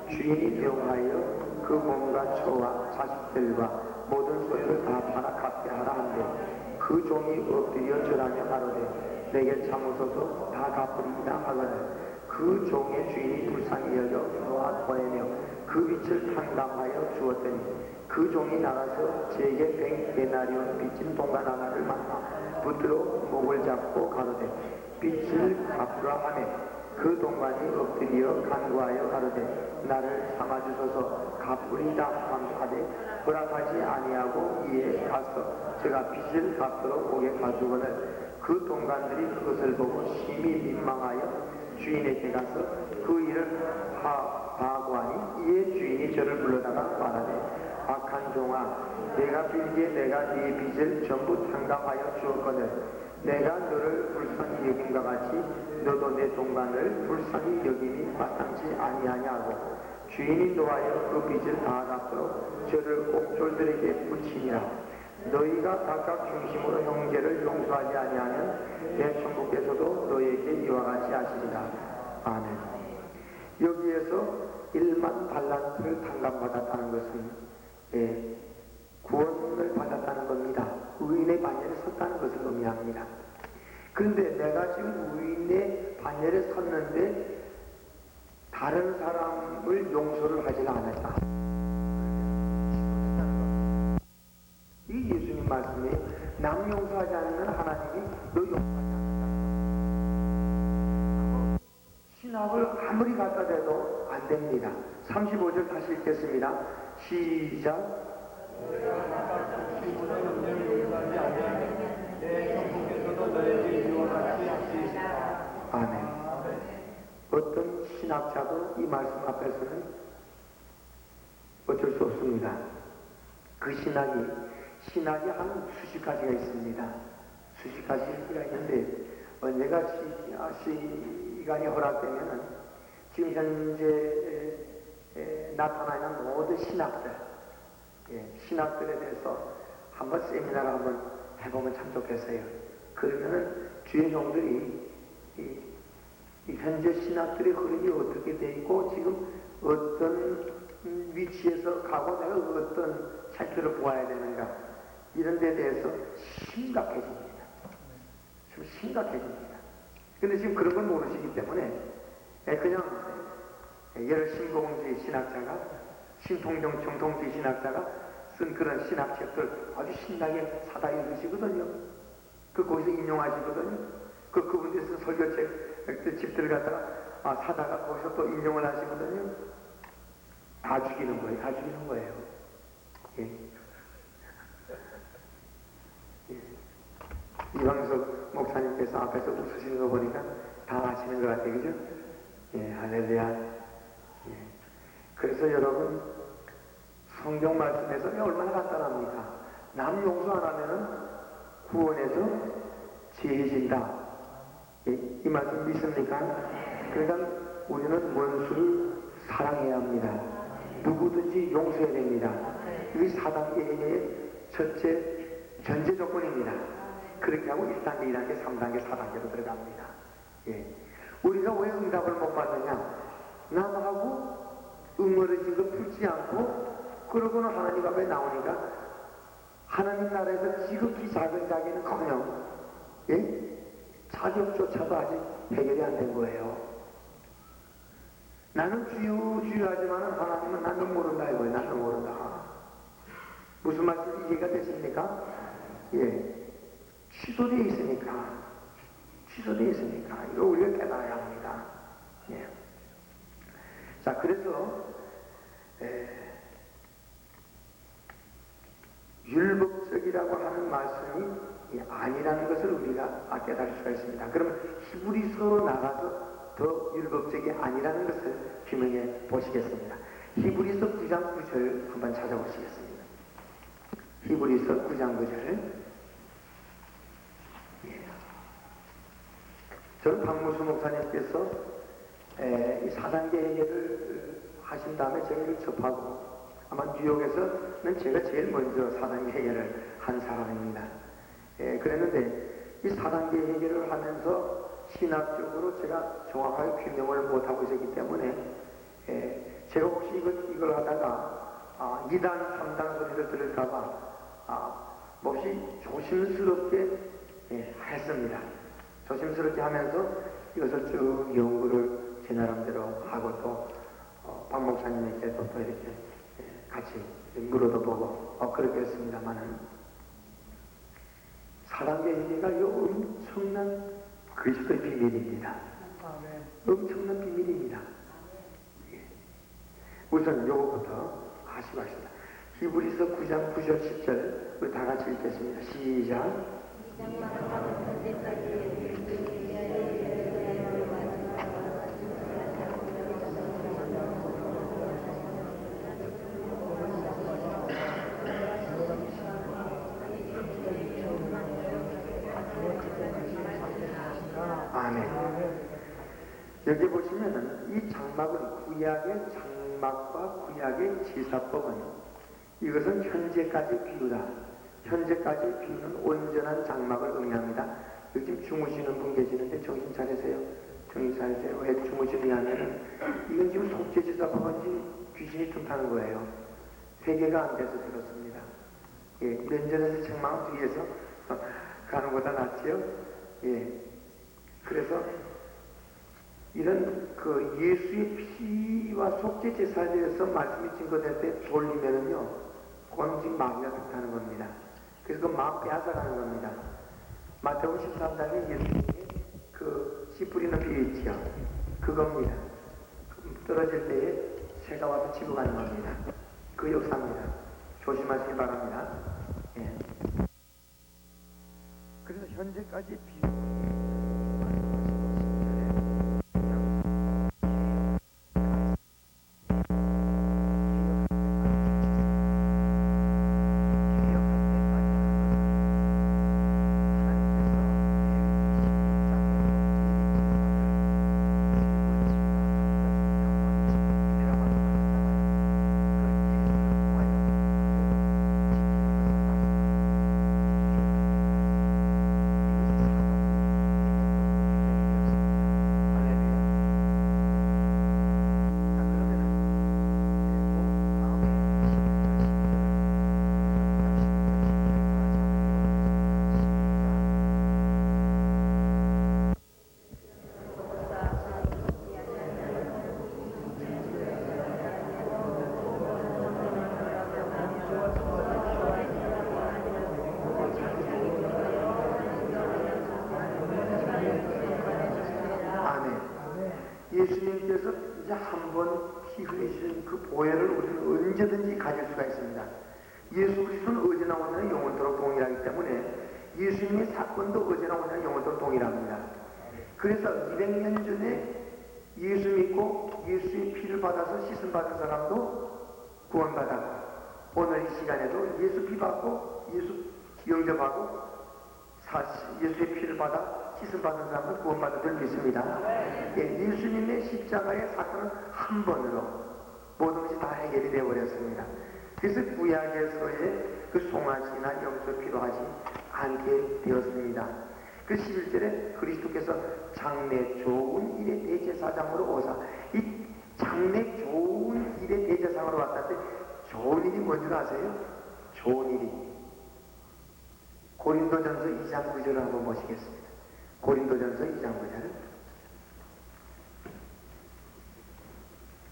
주인이 명하여 그 몸과 처와 자식들과 모든 소유를 다 팔아 갚게 하라 한데 그 종이 엎드려 절하며 가로되 내게 참으소서 다 갚으리이다 하거늘 그 종의 주인이 불쌍히 여겨 놓아 보내며 그 빚을 탕감하여 주었더니 그 종이 나가서 제게 100데나리온 빚진 동관 하나를 만나 붙들어 목을 잡고 가로되 빚을 갚으라 하매 그 동관이 엎드려 간구하여 가로되 나를 삼아주소서 갚으리다 하되 허락하지 아니하고 이에 가서 제가 빚을 갚도록 오게 가주거늘 그 동관들이 그것을 보고 심히 민망하여 주인에게 가서 그 일을 하고하니 이에 주인이 저를 불러다가 말하되 악한 종아 내가 빌기에 내가 네 빚을 전부 탕감하여 주었거늘 내가 너를 불쌍히 여김과 같이 너도 내 동반을 불쌍히 여김이 마땅치 아니하냐고 주인이 노하여 그 빚을 다 갚도록 저를 옥졸들에게 붙이니라 너희가 각각 중심으로 형제를 용서하지 아니하면 내 천국에서도 너희에게 이와 같이 하시리라. 아멘. 여기에서 1만 달란트를 탕감받았다는 것은 구원을 받았다는 겁니다. 의인의 반열에 섰다는 것을 의미합니다. 그런데 내가 지금 의인의 반열에 섰는데 다른 사람을 용서를 하지 않았다. 이 예수님 말씀에 남 용서하지 않으면 하나님이 너 용서하지 않는다. 신학을 아무리 갖다 대도 안 됩니다. 35절 다시 읽겠습니다. 시작. 아멘. 어떤 신학자도 이 말씀 앞에서는 어쩔 수 없습니다. 그 신학이 한 수십 가지가 있습니다. 수십 가지가 있는데 언제가 시간이 허락되면은 지금 현재 나타나는 모든 신학들에 대해서 한번 세미나를 한번 해보면 참 좋겠어요. 그러면은 주의 종들이 이 현재 신학들의 흐름이 어떻게 돼 있고 지금 어떤 위치에서 가고 내가 어떤 차이를 보아야 되는가 이런 데 대해서 심각해집니다. 좀 심각해집니다. 근데 지금 그런 걸 모르시기 때문에 그냥 예를 신봉주의 신학자가 정통주의 신학자가 쓴 그런 신학책들 아주 신나게 사다 읽으시거든요. 거기서 인용하시거든요. 그분들이 쓴 설교책 집들 갖다가 사다가 거기서 또 인용을 하시거든요. 다 죽이는 거예요. 예. 이광석 목사님께서 앞에서 웃으시는 거 보니까 다 아시는 것 같아요. 그죠? 예, 할렐루야. 예. 그래서 여러분, 성경 말씀에서 얼마나 간단합니까? 남 용서 안 하면은 구원에서 죄진다. 예? 이 말씀 믿습니까? 그러니까 우리는 원수를 사랑해야 합니다. 누구든지 용서해야 됩니다. 이게 4단계의 첫째 전제 조건입니다. 그렇게 하고 1단계, 2단계, 3단계, 4단계로 들어갑니다. 예. 우리가 왜 응답을 못 받느냐? 남하고 응어리진 거 풀지 않고 그러고는 하나님 앞에 나오니까 하나님 나라에서 지극히 작은 자기는커녕 자격조차도 아직 해결이 안 된 거예요. 나는 주여 하지만 하나님은 나는 모른다 이거예요. 나는 모른다. 무슨 말씀이 이해가 되십니까? 예. 취소되어 있으니까 이거 우리가 깨달아야 합니다. 예. 자, 그래서 율법적이라고 하는 말씀이 아니라는 것을 우리가 깨달을 수가 있습니다. 그러면 히브리서로 나가서 더 율법적이 아니라는 것을 규명해 보시겠습니다. 히브리서 9장 9절 한번 찾아보시겠습니다. 히브리서 9장 9절. 저는 박무수 목사님께서 이 4단계 해결을 하신 다음에 제가 이걸 접하고 아마 뉴욕에서는 제가 제일 먼저 4단계 해결을 한 사람입니다. 그랬는데 이 4단계 해결을 하면서 신학적으로 제가 정확하게 규명을 못하고 있었기 때문에 제가 혹시 이걸 하다가 2단, 3단 소리를 들을까봐 몹시 조심스럽게 했습니다. 조심스럽게 하면서 이것을 쭉 연구를 제 나름대로 하고 또 박 목사님에게도 또 이렇게 같이 물어도 보고 그렇게 했습니다만은 4단계 얘기가 이 엄청난 그리스도의 비밀입니다. 엄청난 비밀입니다. 우선 요거부터 하시고 하십니다. 히브리서 9장 9절 10절 우리 다 같이 읽겠습니다. 시작. 여기 보시면은 이 장막은 구약의 장막과 구약의 제사법은 이것은 현재까지 비유다. 현재까지 비유는 온전한 장막을 의미합니다. 여기 지금 주무시는 분 계시는데 정신 차리세요. 정신 차리세요. 왜 주무시느냐면은 이건 지금 속죄제사법인지 귀신이 tum타는 거예요. 회개가 안 돼서 들었습니다. 예, 면전에서 책망 뒤에서 가는 것보다 낫지요. 예, 그래서 이런 그 예수의 피와 속죄 제사에 대해서 말씀이 증거될 때 졸리면은요, 그건 지금 마귀가 뜻하는 겁니다. 그래서 그 마음 빼앗아가는 겁니다. 마태복음 13장에 예수님이 그 씨 뿌리는 비유 있지요. 그겁니다. 떨어질 때에 새가 와서 치고 가는 겁니다. 그 역사입니다. 조심하시기 바랍니다. 예. 그래서 현재까지 비유 예수님께서 이제 한 번 피 흘리신 그 보혈을 우리는 언제든지 가질 수가 있습니다. 예수 그리스도는 언제나 오늘 영원토록 동일하기 때문에 예수님의 사건도 언제나 오늘 영원토록 동일합니다. 그래서 200년 전에 예수 믿고 예수의 피를 받아서 씻음 받은 사람도 구원받았고, 오늘 이 시간에도 예수 피 받고 예수 영접하고 예수의 피를 받아 씻음 받은 사람은 구원받은 줄 믿습니다. 예, 예수님의 십자가의 사건은 한 번으로 모든 것이 다 해결이 되어버렸습니다. 그래서 구약에서의 그 송아지나 염소 필요하지 않게 되었습니다. 그 11절에 그리스도께서 장래 좋은 일의 대제사장으로 오사, 이 장래 좋은 일의 대제사장으로 왔다는데 좋은 일이 뭔 줄 아세요? 좋은 일이 고린도전서 2장 9절을 한번 보시겠습니다. 고린도전서 2장 9절.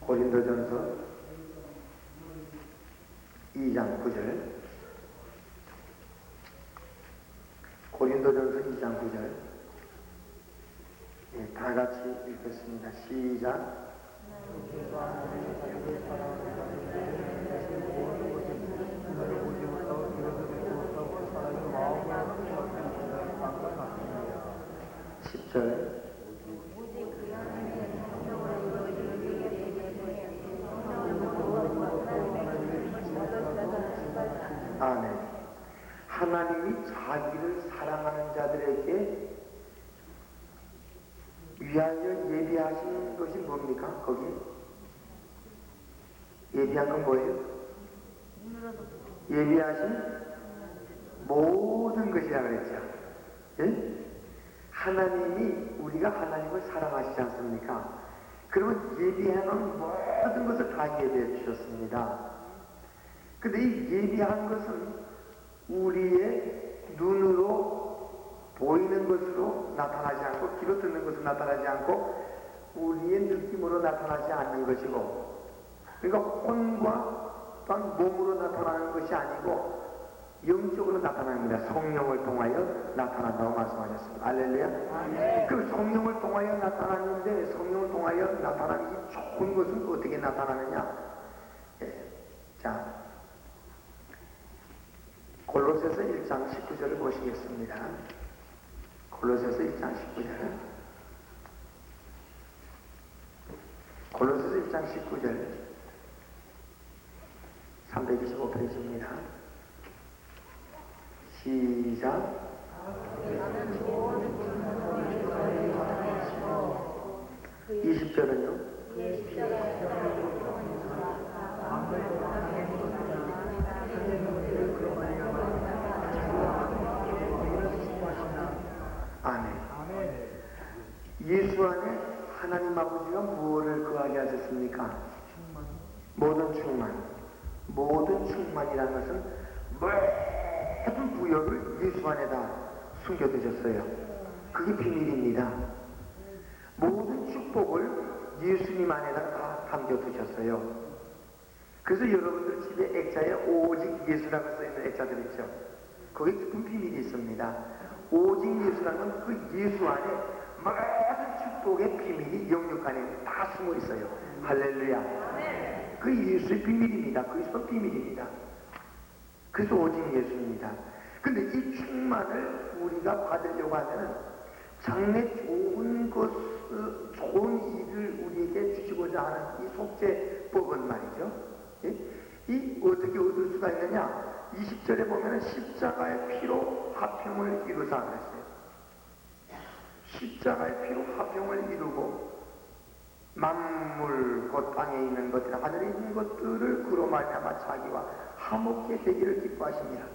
고린도전서 2장 9절. 고린도전서 2장 9절. 예, 다 같이 읽겠습니다. 시작. 아멘. 하나님이 자기를 사랑하는 자들에게 위하여 예비하신 것이 뭡니까? 거기 예비한 건 뭐예요? 예비하신 모든 것이라 그랬죠. 예? 하나님이 우리가 하나님을 사랑하시지 않습니까? 그러면 예비하는 모든 것을 다 예비해 주셨습니다. 근데 이 예비한 것은 우리의 눈으로 보이는 것으로 나타나지 않고 귀로 듣는 것으로 나타나지 않고 우리의 느낌으로 나타나지 않는 것이고, 그러니까 혼과 또한 몸으로 나타나는 것이 아니고 영적으로 나타납니다. 성령을 통하여 나타난다고 말씀하셨습니다. 할렐루야. 그 성령을 통하여 나타났는데 성령을 통하여 나타나는 이 좋은 것은 어떻게 나타나느냐? 예. 자, 골로새서 1장 19절을 보시겠습니다. 골로새서 1장 19절. 골로새서 1장 19절. 325페이지입니다. 시작. 20절은요? 아멘. 예수 안에 하나님 아버지가 무엇을 거하게 하셨습니까? 모든 충만. 모든 충만이라는 것은 모든 부여를 예수 안에다 숨겨두셨어요. 그게 비밀입니다. 모든 축복을 예수님 안에다 다 담겨두셨어요. 그래서 여러분들 집에 액자에 오직 예수라고 써있는 액자들 있죠. 거기에 깊은 비밀이 있습니다. 오직 예수라는 건 그 예수 안에 모든 축복의 비밀이 영육 안에 다 숨어 있어요. 할렐루야. 그 예수의 비밀입니다. 그리스도 비밀입니다. 그래서 오직 예수입니다. 근데 이 충만을 우리가 받으려고 하면은 장래 좋은 것, 좋은 일을 우리에게 주시고자 하는 이 속죄법은 말이죠. 예? 이 어떻게 얻을 수가 있느냐? 20절에 보면은 십자가의 피로 화평을 이루사 그랬어요. 십자가의 피로 화평을 이루고 만물 곧 땅에 있는 것들 하늘에 있는 것들을 그로 말미암아 자기와 화목해 되기를 기뻐하십니다.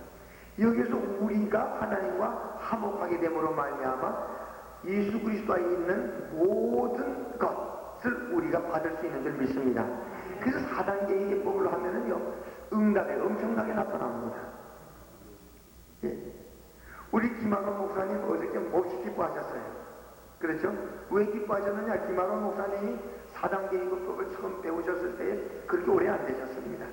여기서 우리가 하나님과 화목하게 됨으로 말미암아 예수 그리스도에 있는 모든 것을 우리가 받을 수 있는 줄 믿습니다. 그래서 4단계의 예법을 하면은요 응답에 엄청나게 나타납니다. 예. 우리 김학원 목사님 어저께 몹시 기뻐하셨어요. 그렇죠? 왜 기뻐하셨느냐? 김학원 목사님이 4단계 예법을 처음 배우셨을 때 그렇게 오래 안 되셨습니다.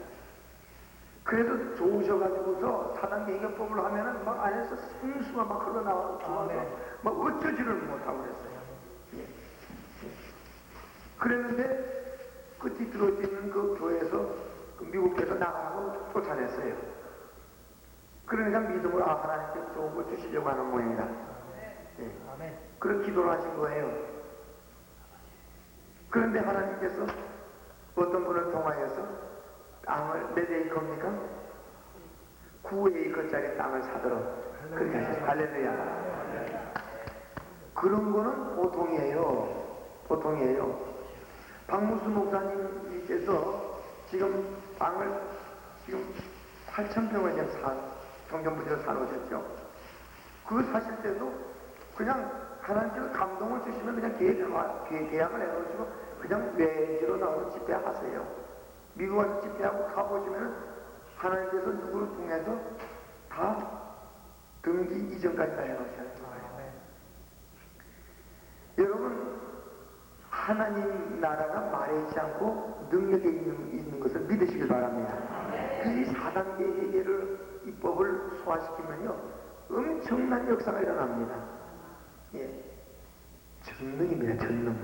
그래서 좋으셔가지고서 4단계 예법을 하면은 막 안에서 생수가 막 흘러나와서 좋아서 막 어쩌지를 못하고 그랬어요. 예. 그랬는데 그 뒤들어져 있는 그 교회에서 그 미국에서 나가라고 쫓아냈어요. 그러니까 믿음으로 하나님께 좋은 걸 주시려고 하는 모양이다. 예. 그런 기도를 하신 거예요. 그런데 하나님께서 어떤 분을 통하여서 땅을 몇 에이커입니까? 9에이커짜리 땅을 사도록 그렇게 하셨어요. 할렐루야. 그런 거는 보통이에요. 보통이에요. 박무수 목사님께서 지금 땅을 지금 8,000평을 지금 정전부지로 사놓으셨죠. 그거 사실 때도 그냥 하나님께서 감동을 주시면 그냥 계약을 해놓으시고 그냥 외지로 나오는 집회하세요. 미국 와서 집회하고 가보시면 하나님께서 누구를 통해서 다 등기 이전까지 다 해놓으셔야 거예요. 여러분 하나님 나라가 말하지 않고 능력에 있는 것을 믿으시길 바랍니다. 이 4단계 회개를 입법을 소화시키면요 엄청난 역사가 일어납니다. 예. 전능입니다. 전능.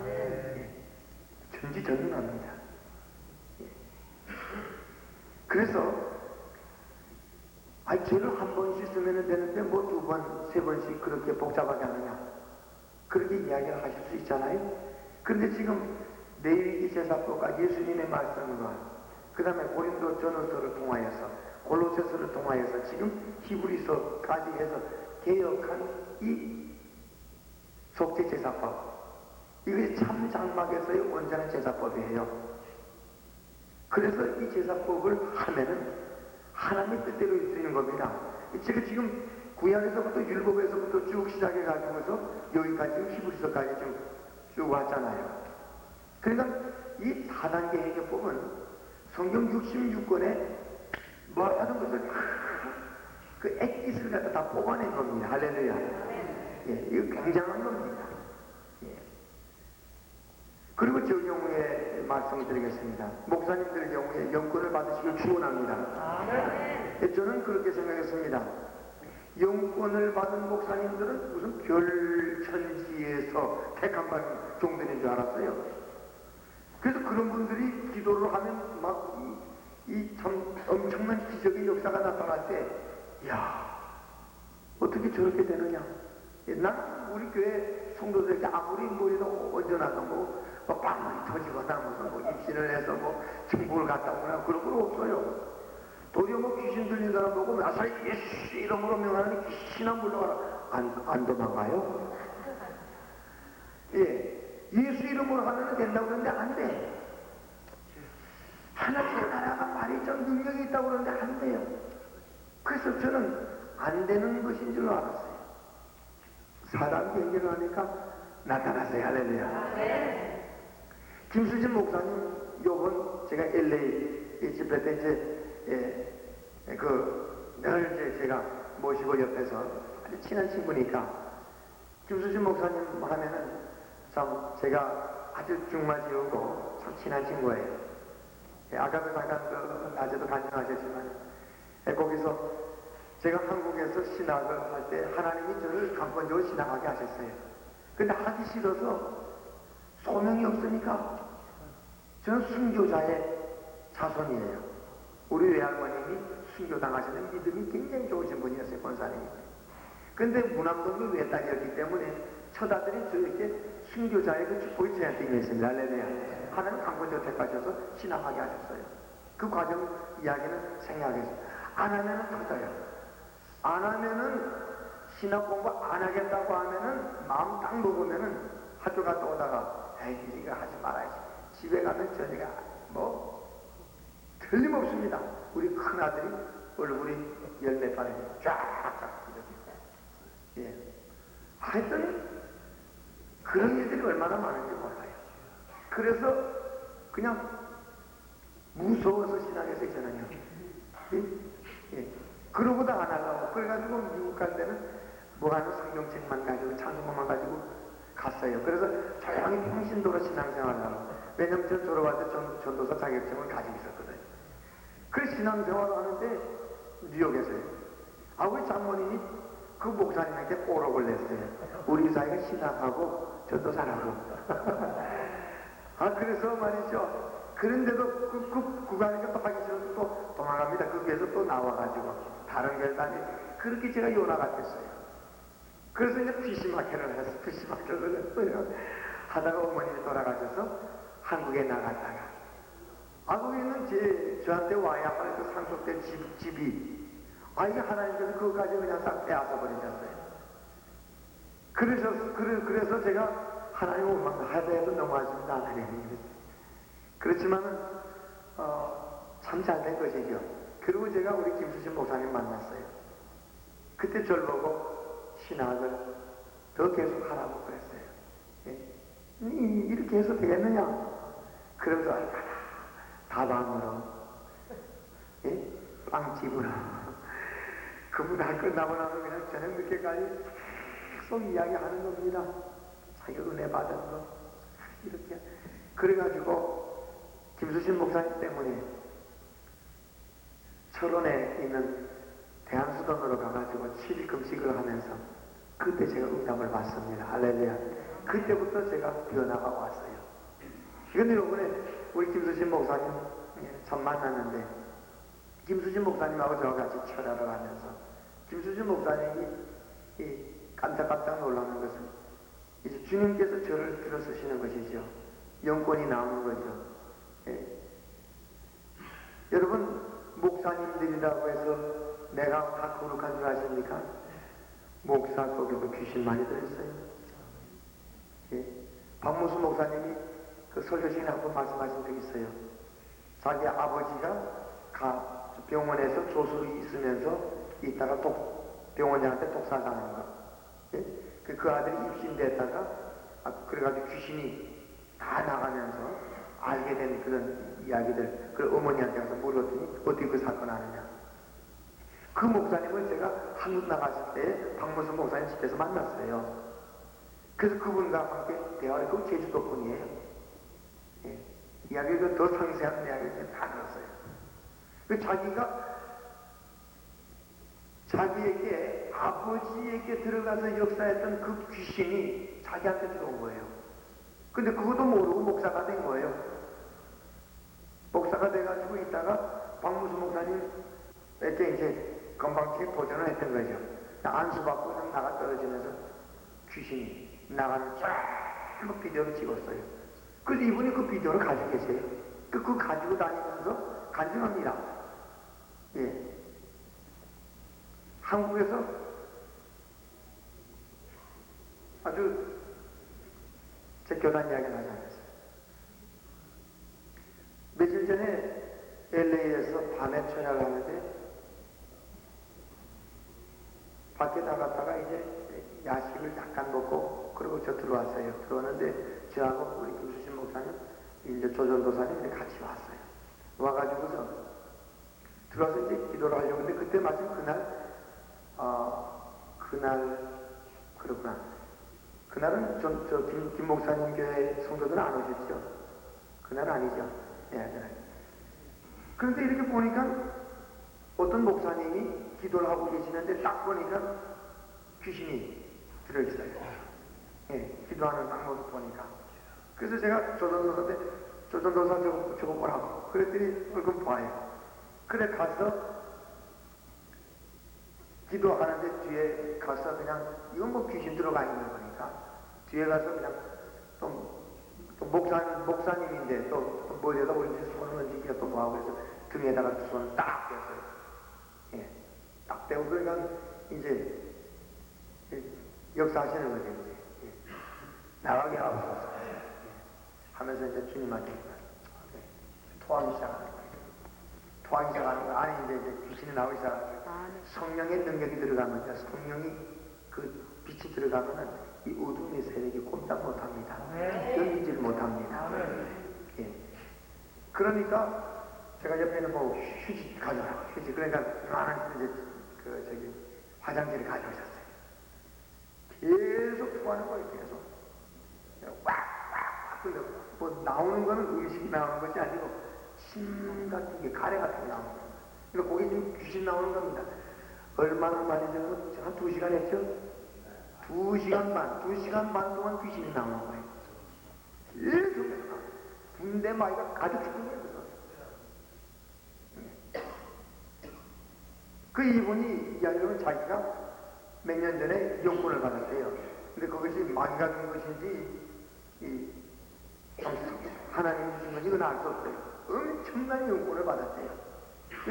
예. 전지전능합니다. 예. 그래서 죄를 한 번씩 쓰면 되는데 뭐 2번, 3번씩 그렇게 복잡하게 하느냐 그렇게 이야기를 하실 수 있잖아요. 그런데 지금 레위기 제사법과 예수님의 말씀과 그 다음에 고린도 전후서를 통하여서 골로새서를 통하여서 지금 히브리서까지 해서 개혁한 이 속죄 제사법, 이것이 참 장막에서의 온전한 제사법이에요. 그래서 이 제사법을 하면은 하나님의 뜻대로 이루어지는 겁니다. 제가 지금 구약에서부터 율법에서부터 쭉 시작해 가지고서 여기까지 지금 히브리서까지 쭉 왔잖아요. 그러니까 이 4단계 해결법은 성경 66권에 뭐 하던 것을 그 액기스를 갖다 다 뽑아낸 겁니다. 할렐루야. 예, 이거 굉장한 겁니다. 예. 그리고 저 경우에 말씀을 드리겠습니다. 목사님들 경우에 영권을 받으시길 축원합니다. 예, 저는 그렇게 생각했습니다. 영권을 받은 목사님들은 무슨 별천지에서 택한 받은 종들인 줄 알았어요. 그래서 그런 분들이 기도를 하면 막 이 참 엄청난 기적의 역사가 나타날 때, 야 어떻게 저렇게 되느냐. 난 우리 교회 성도들에게 아무리 머리도 얹어놔도 뭐 빵만 터지거나 무슨 뭐 입신을 해서 뭐 중국을 갔다 오거나 그런 건 없어요. 도리어 뭐 귀신 들린 사람 보고 나사리 예수 이름으로 명하는 귀신아 물러가라 안 도망가요. 예. 예수 이름으로 하면 된다고 그러는데 안 돼. 하나님의 나라가 말이 좀 능력이 있다고 그러는데 안 돼요. 그래서 저는 안 되는 것인 줄 알았어요. 사람 변경을 하니까 나타났어요. 할렐루야. 김수진 목사님 요번 제가 LA 집회 때 이제 늘 이제 제가 모시고 옆에서 아주 친한 친구니까 김수진 목사님 하면은 참 제가 아주 중마지우고 참 친한 친구예요. 아까도 잠깐 낮에도 간증하셨지만 거기서 제가 한국에서 신학을 할 때 하나님이 저를 강권적으로 신학하게 하셨어요. 근데 하기 싫어서 소명이 없으니까 저는 순교자의 자손이에요. 우리 외할머님이 순교당하시는 믿음이 굉장히 좋으신 분이었어요. 권사님이. 근데 무남동도 외딸이었기 때문에 처다들이 저에게 순교자의 그 축복이 저한테 임했습니다. 할렐루야. 하나님 강권적으로 택하셔서 신학하게 하셨어요. 그 과정 이야기는 생략하겠습니다. 안 하면은 터져요. 안 하면은 신학 공부 안 하겠다고 하면은 마음 딱 먹으면은 학교 갔다 오다가 에이 이거 하지 말아야지. 집에 가면 저녁에 뭐 틀림없습니다. 우리 큰아들이 얼굴이 열몇 발이 쫙쫙 이렇게. 예. 하여튼 그런 일들이 얼마나 많은지 몰라요. 그래서 그냥 무서워서 신학에서 저는요. 예. 그러고도 안 하려고. 그래가지고 미국 갈 때는 뭐하는 성경책만 가지고 찬송가만 가지고 갔어요. 그래서 조용히 평신도로 신앙생활을 하고. 왜냐면 저 졸업할 때 전도사 자격증을 가지고 있었거든요. 그래서 신앙생활을 하는데 뉴욕에서요. 우리 장모님이 그 목사님에게 꼬록을 냈어요. 우리 사이가 신학하고 전도사라고. 그래서 말이죠. 그런데도 그 가니까 또 하기 싫어서 또 도망갑니다. 거기에서 또 나와가지고 다른 결단이 그렇게 제가 요나 같았어요. 그래서 이제 피시마켓을 했어요. 피시마켓을 했어요. 하다가 어머님이 돌아가셔서 한국에 나갔다가 거기는 저한테 와야 할 그 상속된 집이 이게 하나님께서 그것까지 그냥 싹 빼앗아 버리셨어요. 그래서 제가 하나님 원망 하더라도 넘어가십니다. 하나님. 그렇지만은 참 잘 된 것이죠. 그리고 제가 우리 김수진 목사님 만났어요. 그때 저를 보고 신학을 더 계속 하라고 그랬어요. 예? 이렇게 해서 되겠느냐? 그러면서 얼마나 다방으로 예? 빵집으로 그분 다 끝나고 나서 그냥 저녁 늦게까지 계속 이야기하는 겁니다. 자기가 은혜 받은 거 이렇게. 그래가지고 김수진 목사님 때문에 철원에 있는 대한수도원으로 가가지고 7일 금식을 하면서 그때 제가 응답을 받습니다. 할렐루야. 그때부터 제가 변화가 왔어요. 그런데 이번에 우리 김수진 목사님 참 만났는데 김수진 목사님하고 저와 같이 철야를 하면서 김수진 목사님이 깜짝깜짝 놀라는 것은 이제 주님께서 저를 들어 쓰시는 것이죠. 영권이 남은 거죠. 예. 여러분 목사님들이라고 해서 내가 다 거룩한 줄 아십니까? 목사 속에도 귀신 많이 들어있어요. 예. 박무수 목사님이 그 설교 시간에 한번 말씀하신 적 있어요. 자기 아버지가 병원에서 조수 있으면서 있다가 병원장한테 독살당한 거. 예? 그 아들이 입신됐다가 그래가지고 귀신이 다 나가면서 알게 된 그런 이야기들, 그 어머니한테 가서 물었더니 어떻게 그 사건 아느냐. 그 목사님을 제가 한국 나갔을 때 박무수 목사님 집에서 만났어요. 그래서 그분과 함께 대화를 그 제주도 분이에요. 예. 이야기가 더 상세한 이야기를 다 들었어요. 그 자기에게 아버지에게 들어가서 역사했던 그 귀신이 자기한테 들어온 거예요. 근데 그것도 모르고 목사가 된 거예요. 목사가 돼가지고 있다가 박무수 목사님에게 이제 건방지게 도전을 했던 거죠. 안수받고 좀 나가 떨어지면서 귀신이 나가는 전부 비디오를 찍었어요. 그래서 이분이 그 비디오를 가지고 계세요. 그거 가지고 다니면서 간증합니다. 예. 한국에서 아주 제 교단 이야기를 하지 않았어요. 며칠 전에 LA에서 밤에 촬영을 하는데 밖에 나갔다가 이제 야식을 잠깐 먹고 그리고 저 들어왔어요. 들어왔는데 저하고 우리 김수신 목사님, 이제 조전도사님 같이 왔어요. 와가지고서 들어와서 이제 기도를 하려고 했는데 그때 마침 그렇구나. 그날은 김 목사님 교회 성도들은 안 오셨죠? 그날은 아니죠. 예, 그날. 그런데 이렇게 보니까 어떤 목사님이 기도를 하고 계시는데 딱 보니까 귀신이 들어있어요. 예, 기도하는 방법을 보니까. 그래서 제가 조전도사한테 조전도사 저거 보라고. 그랬더니 얼굴 봐요. 그래 가서 기도하는데 뒤에 가서 그냥 이건 뭐 귀신 들어가 있는 거니까 뒤에 가서 그냥 또 목사님인데 또 머리에다 올리면서 손을 얹기가 또 뭐하고 그래서 등에다가 손을 딱 댔어요. 예, 딱 대고 그러니까 이제 역사하시는 거죠. 이제 나가게 하옵소서 하면서 이제 주님한테 토하기 시작하는 거예요. 토하기 시작하는 거 안에 이제 귀신이 나오기 시작하는 거예요. 성령의 능력이 들어가면 성령이 그 빛이 들어가면은 이 어둠의 세력이 꼼짝 못합니다. 견디질 못합니다. 예. 그러니까 제가 옆에는 뭐 휴지 가져라 휴지 그러니까 많은 이제 화장지를 가져오셨어요. 계속 토하는 거예요. 계속 왁왁 끓여. 뭐 나오는 거는 음식이 나오는 것이 아니고 침 같은 게 가래 같은 게 나오는 겁니다. 그러니까 거기 지금 귀신 나오는 겁니다. 얼마나 많이 되면 한 2시간 했죠? 2시간 반 동안 귀신이 나오는 거예요. 계속 군대 마이가 가득 죽은 거예요. 그 이분이 이야기하면 자기가 몇 년 전에 용돈을 받았대요. 근데 그것이 마귀가 준 것인지 하나님이 주신 건지 그건 알 수 없어요. 엄청난 용돈을 받았대요.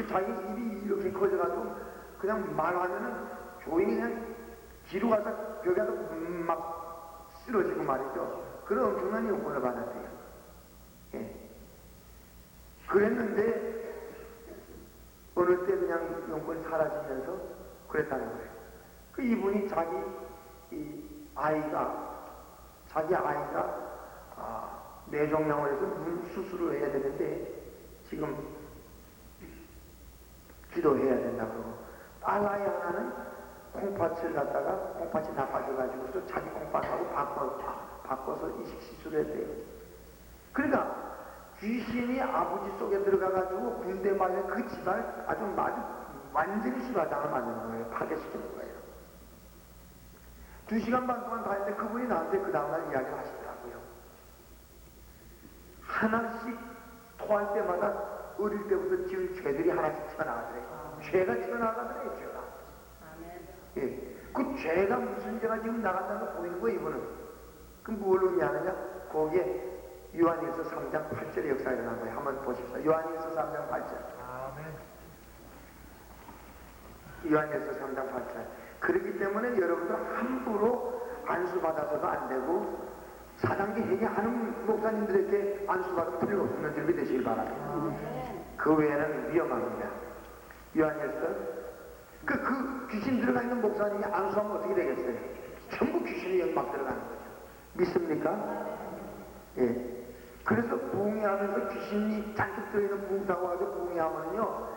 자기 입이 이렇게 커져가지고 그냥 말하면은 조용히 그냥 뒤로 가서 벽에서 막 쓰러지고 말이죠. 그런 엄청난 용돈을 받았대요. 예. 그랬는데 어느 때 그냥 용건이 사라지면서 그랬다는 거예요. 그 이분이 자기 아이가 뇌종양을 해서 눈 수술을 해야 되는데 지금 기도해야 된다 그러고 딸아이 하나는 콩팥을 갖다가 콩팥이 나빠져가지고서 자기 콩팥하고 바꿔서 이식 시술을 했대요. 그러니까 귀신이 아버지 속에 들어가가지고 군대 말에 그 집안을 아주 완전히 수라장을 만드는 거예요. 파괴시키는 거예요. 2시간 반 동안 다 했는데 그분이 나한테 그 다음날 이야기를 하시더라고요. 하나씩 토할 때마다 어릴 때부터 지은 죄들이 하나씩 튀어나가더래요. 죄가 튀어나가더래요. 죄가. 예. 그 죄가 무슨 죄가 지금 나간다는 거 보이는 거예요. 이분은. 그럼 뭘 의미하느냐? 거기에 요한일서 3장 8절의 역사가 일어난 거예요. 한번 보십시오. 요한일서 3장 8절. 요한일서 3장 8절. 그렇기 때문에 여러분들 함부로 안수받아서도 안 되고 4단계 회개하는 목사님들에게 안수받으면 틀림없는 준비 되시길 바랍니다. 그 외에는 위험합니다. 요한일서 그 귀신 들어가 있는 목사님이 안수하면 어떻게 되겠어요? 전부 귀신이 연막 들어가는 거죠. 믿습니까? 예. 그래서 부흥회하면서 귀신이 잔뜩 들어있는 부흥사고 와서 부흥회하면요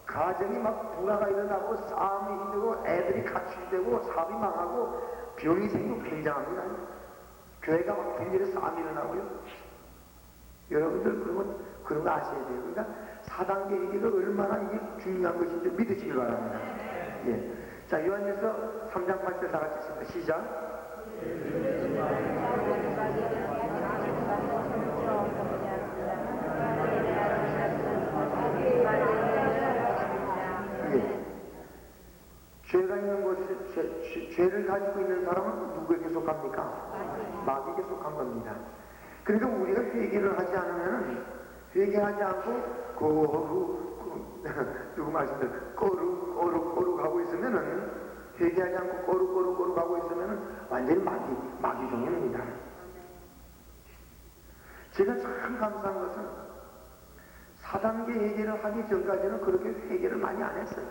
가정이 막 불화가 일어나고 싸움이 힘들고 애들이 가출되고 사업이 망하고 병이 생기고 굉장합니다. 교회가 막 굉장히 싸움이 일어나고요. 여러분들 그런 거 아셔야 돼요. 그러니까 4단계 얘기가 얼마나 이게 중요한 것인지 믿으시기 바랍니다. 예. 자, 요한일서 3장 8절 다 같이 읽습니다. 시작. 죄가 있는 것이 죄를 가지고 있는 사람은 누구에게 속합니까? 마귀에게 속한 겁니다. 그러니까 우리가 회개를 하지 않으면 회개하지 않고 누구 말씀대로 꼬르 가고 있으면은 회개하지 않고 꼬르 가고 있으면은 완전히 마귀 종입니다. 제가 참 감사한 것은 4단계 회개를 하기 전까지는 그렇게 회개를 많이 안 했어요.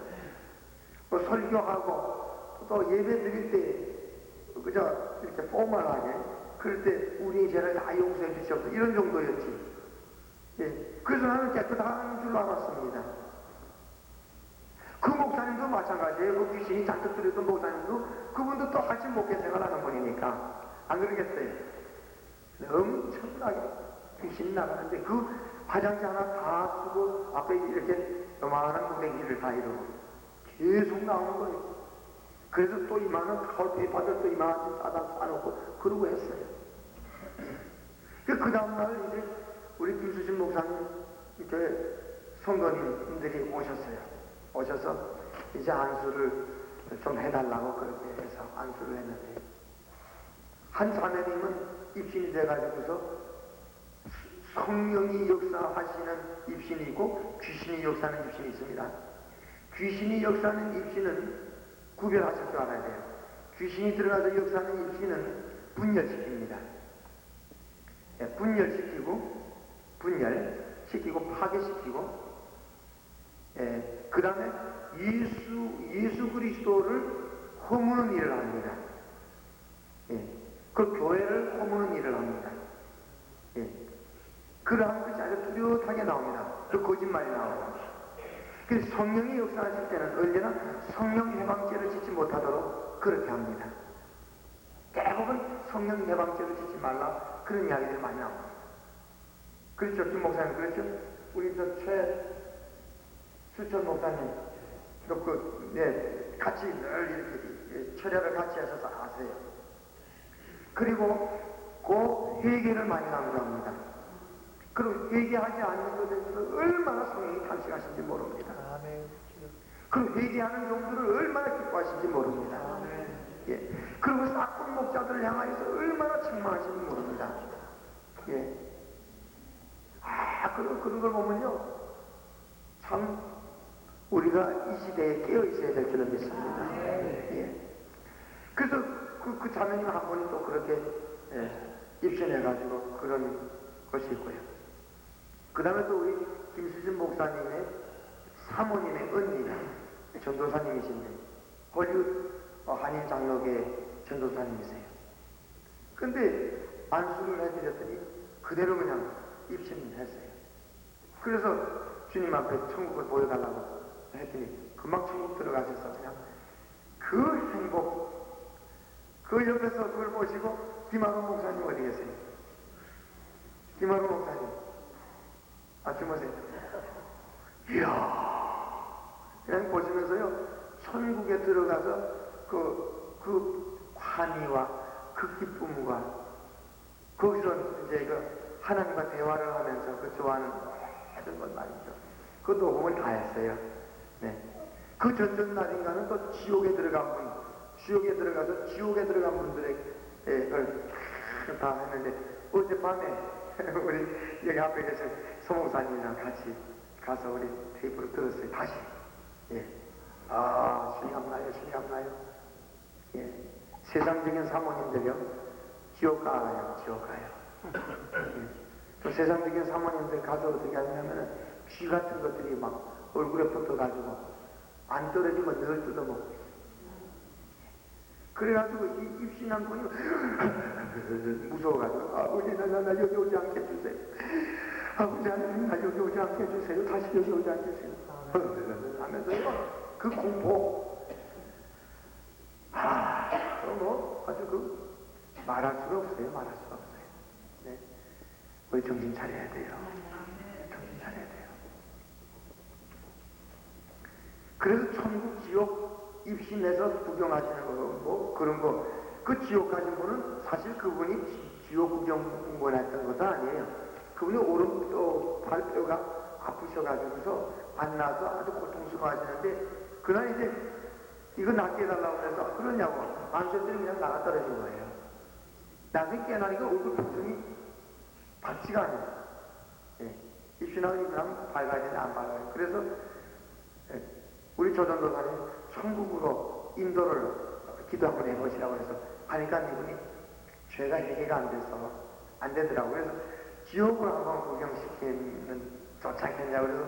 뭐 설교하고 또 예배 드릴 때 그저 이렇게 포멀하게 그럴 때 우리 죄를 다 용서해 주시옵소서 이런 정도였지. 예. 그래서 나는 깨끗한 줄 알았습니다. 그 목사님도 마찬가지예요. 그 귀신이 잔뜩 들였던 목사님도 그분도 똑같이 목회 생활하는 분이니까 안 그러겠어요. 엄청나게 귀신이 나가는데 그 화장지 하나 다 쓰고 앞에 이렇게 요만한 무대기를 다 이루고 계속 나오는 거예요. 그래서 또 이만한 타월 페이퍼들 또 이만한 싸다 싸놓고 그러고 했어요. 그 다음날 이제 우리 김수진 목사님 교회 성도님들이 오셨어요. 오셔서 이제 안수를 좀 해달라고 그렇게 해서 안수를 했는데 한 자매님은 입신이 돼가지고서 성령이 역사하시는 입신이 있고 귀신이 역사하는 입신이 있습니다. 귀신이 역사하는 입신은 구별하실 줄 알아야 돼요. 귀신이 들어가서 역사하는 입신은 분열시킵니다. 분열시키고 파괴시키고 그 다음에 예수 그리스도를 허무는 일을 합니다. 그 교회를 허무는 일을 합니다. 그러한 것이 아주 뚜렷하게 나옵니다. 그 거짓말이 나오고. 그래서 성령이 역사하실 때는 언제나 성령 해방죄를 짓지 못하도록 그렇게 합니다. 대부분 성령 해방죄를 짓지 말라 그런 이야기들이 많이 나옵니다. 그렇죠? 김 목사님 그렇죠? 우리 저 최수천 목사님 같이 늘 이렇게 철야를 같이 하셔서 아세요. 그리고 그 회개를 많이 강조합니다. 그리고 회개하지 않는 것에 대해서 얼마나 성령이 탐식하신지 모릅니다. 그리고 회개하는 종들을 얼마나 기뻐하신지 모릅니다. 그리고 싹군 목자들을 향하여서 얼마나 책망하신지 모릅니다. 그런 걸 보면요, 참 우리가 이 시대에 깨어 있어야 될 줄을 믿습니다. 그래서 그 자매님 한 분이 또 그렇게 입신해가지고 그런 것이 있고요. 그 다음에 또 우리 김수진 목사님의 사모님의 언니가 전도사님이신데 헐리우드 한인 장로계 전도사님이세요. 근데 안수를 해드렸더니 그대로 그냥 입신을 했어요. 그래서 주님 앞에 천국을 보여달라고 했더니 금방 천국 들어가셔서 그냥 그 행복, 그 옆에서 그걸 보시고 김하루 목사님 어디 계세요? 김하루 목사님 주무세요. 이야, 그냥 보시면서요 천국에 들어가서 그 환희와 그 기쁨과 거기서 이제 하나님과 대화를 하면서 그 좋아하는 모든 것 말이죠. 그 녹음을 다 했어요. 그 전전날인가는 또 지옥에 들어가서 지옥에 들어간 분들의 걸 다 했는데 어젯밤에 우리 여기 앞에 계신 소목사님이랑 같이 가서 우리 테이프를 들었어요. 다시. 실감나요. 세상적인 사모님들요 지옥 가요. 또 세상적인 사모님들 가서 어떻게 하냐면은 쥐 같은 것들이 막 얼굴에 붙어가지고 안 떨어지면 늘 뜯어먹고. 그래가지고 이 입신한 분이 무서워가지고 아버지 나 여기 오지 않게 해주세요. 아버지 하나님 나 여기 오지 않게 해주세요. 다시 여기 오지 않게 해주세요. 하면서요 그 공포 아주 말할 수가 없어요. 우리 정신 차려야 돼요. 그래서 천국 지옥 입신해서 구경하시는 거 그런 거 그 지옥 가신 분은 사실 그분이 지옥 구경을 했던 것도 아니에요. 그분이 오른쪽 발뼈가 아프셔가지고서 안 나서 아주 고통스러워하시는데 그날 이제 이거 낫게 해달라고 해서 그러냐고 안수했더니 그냥 나가 떨어진 거예요. 나중에 깨나니까 얼굴 표정이 밝지가 않아요. 입신하고 입신하면 밝아야 되는데 안 밝아요. 그래서 우리 조전도사님 천국으로 인도를 기도 한번 해보시라고 해서 하니까 이분이 죄가 해결가 안 돼서 안 되더라고요. 그래서 지옥을 한번 구경시키면 좋지 않겠냐 그래서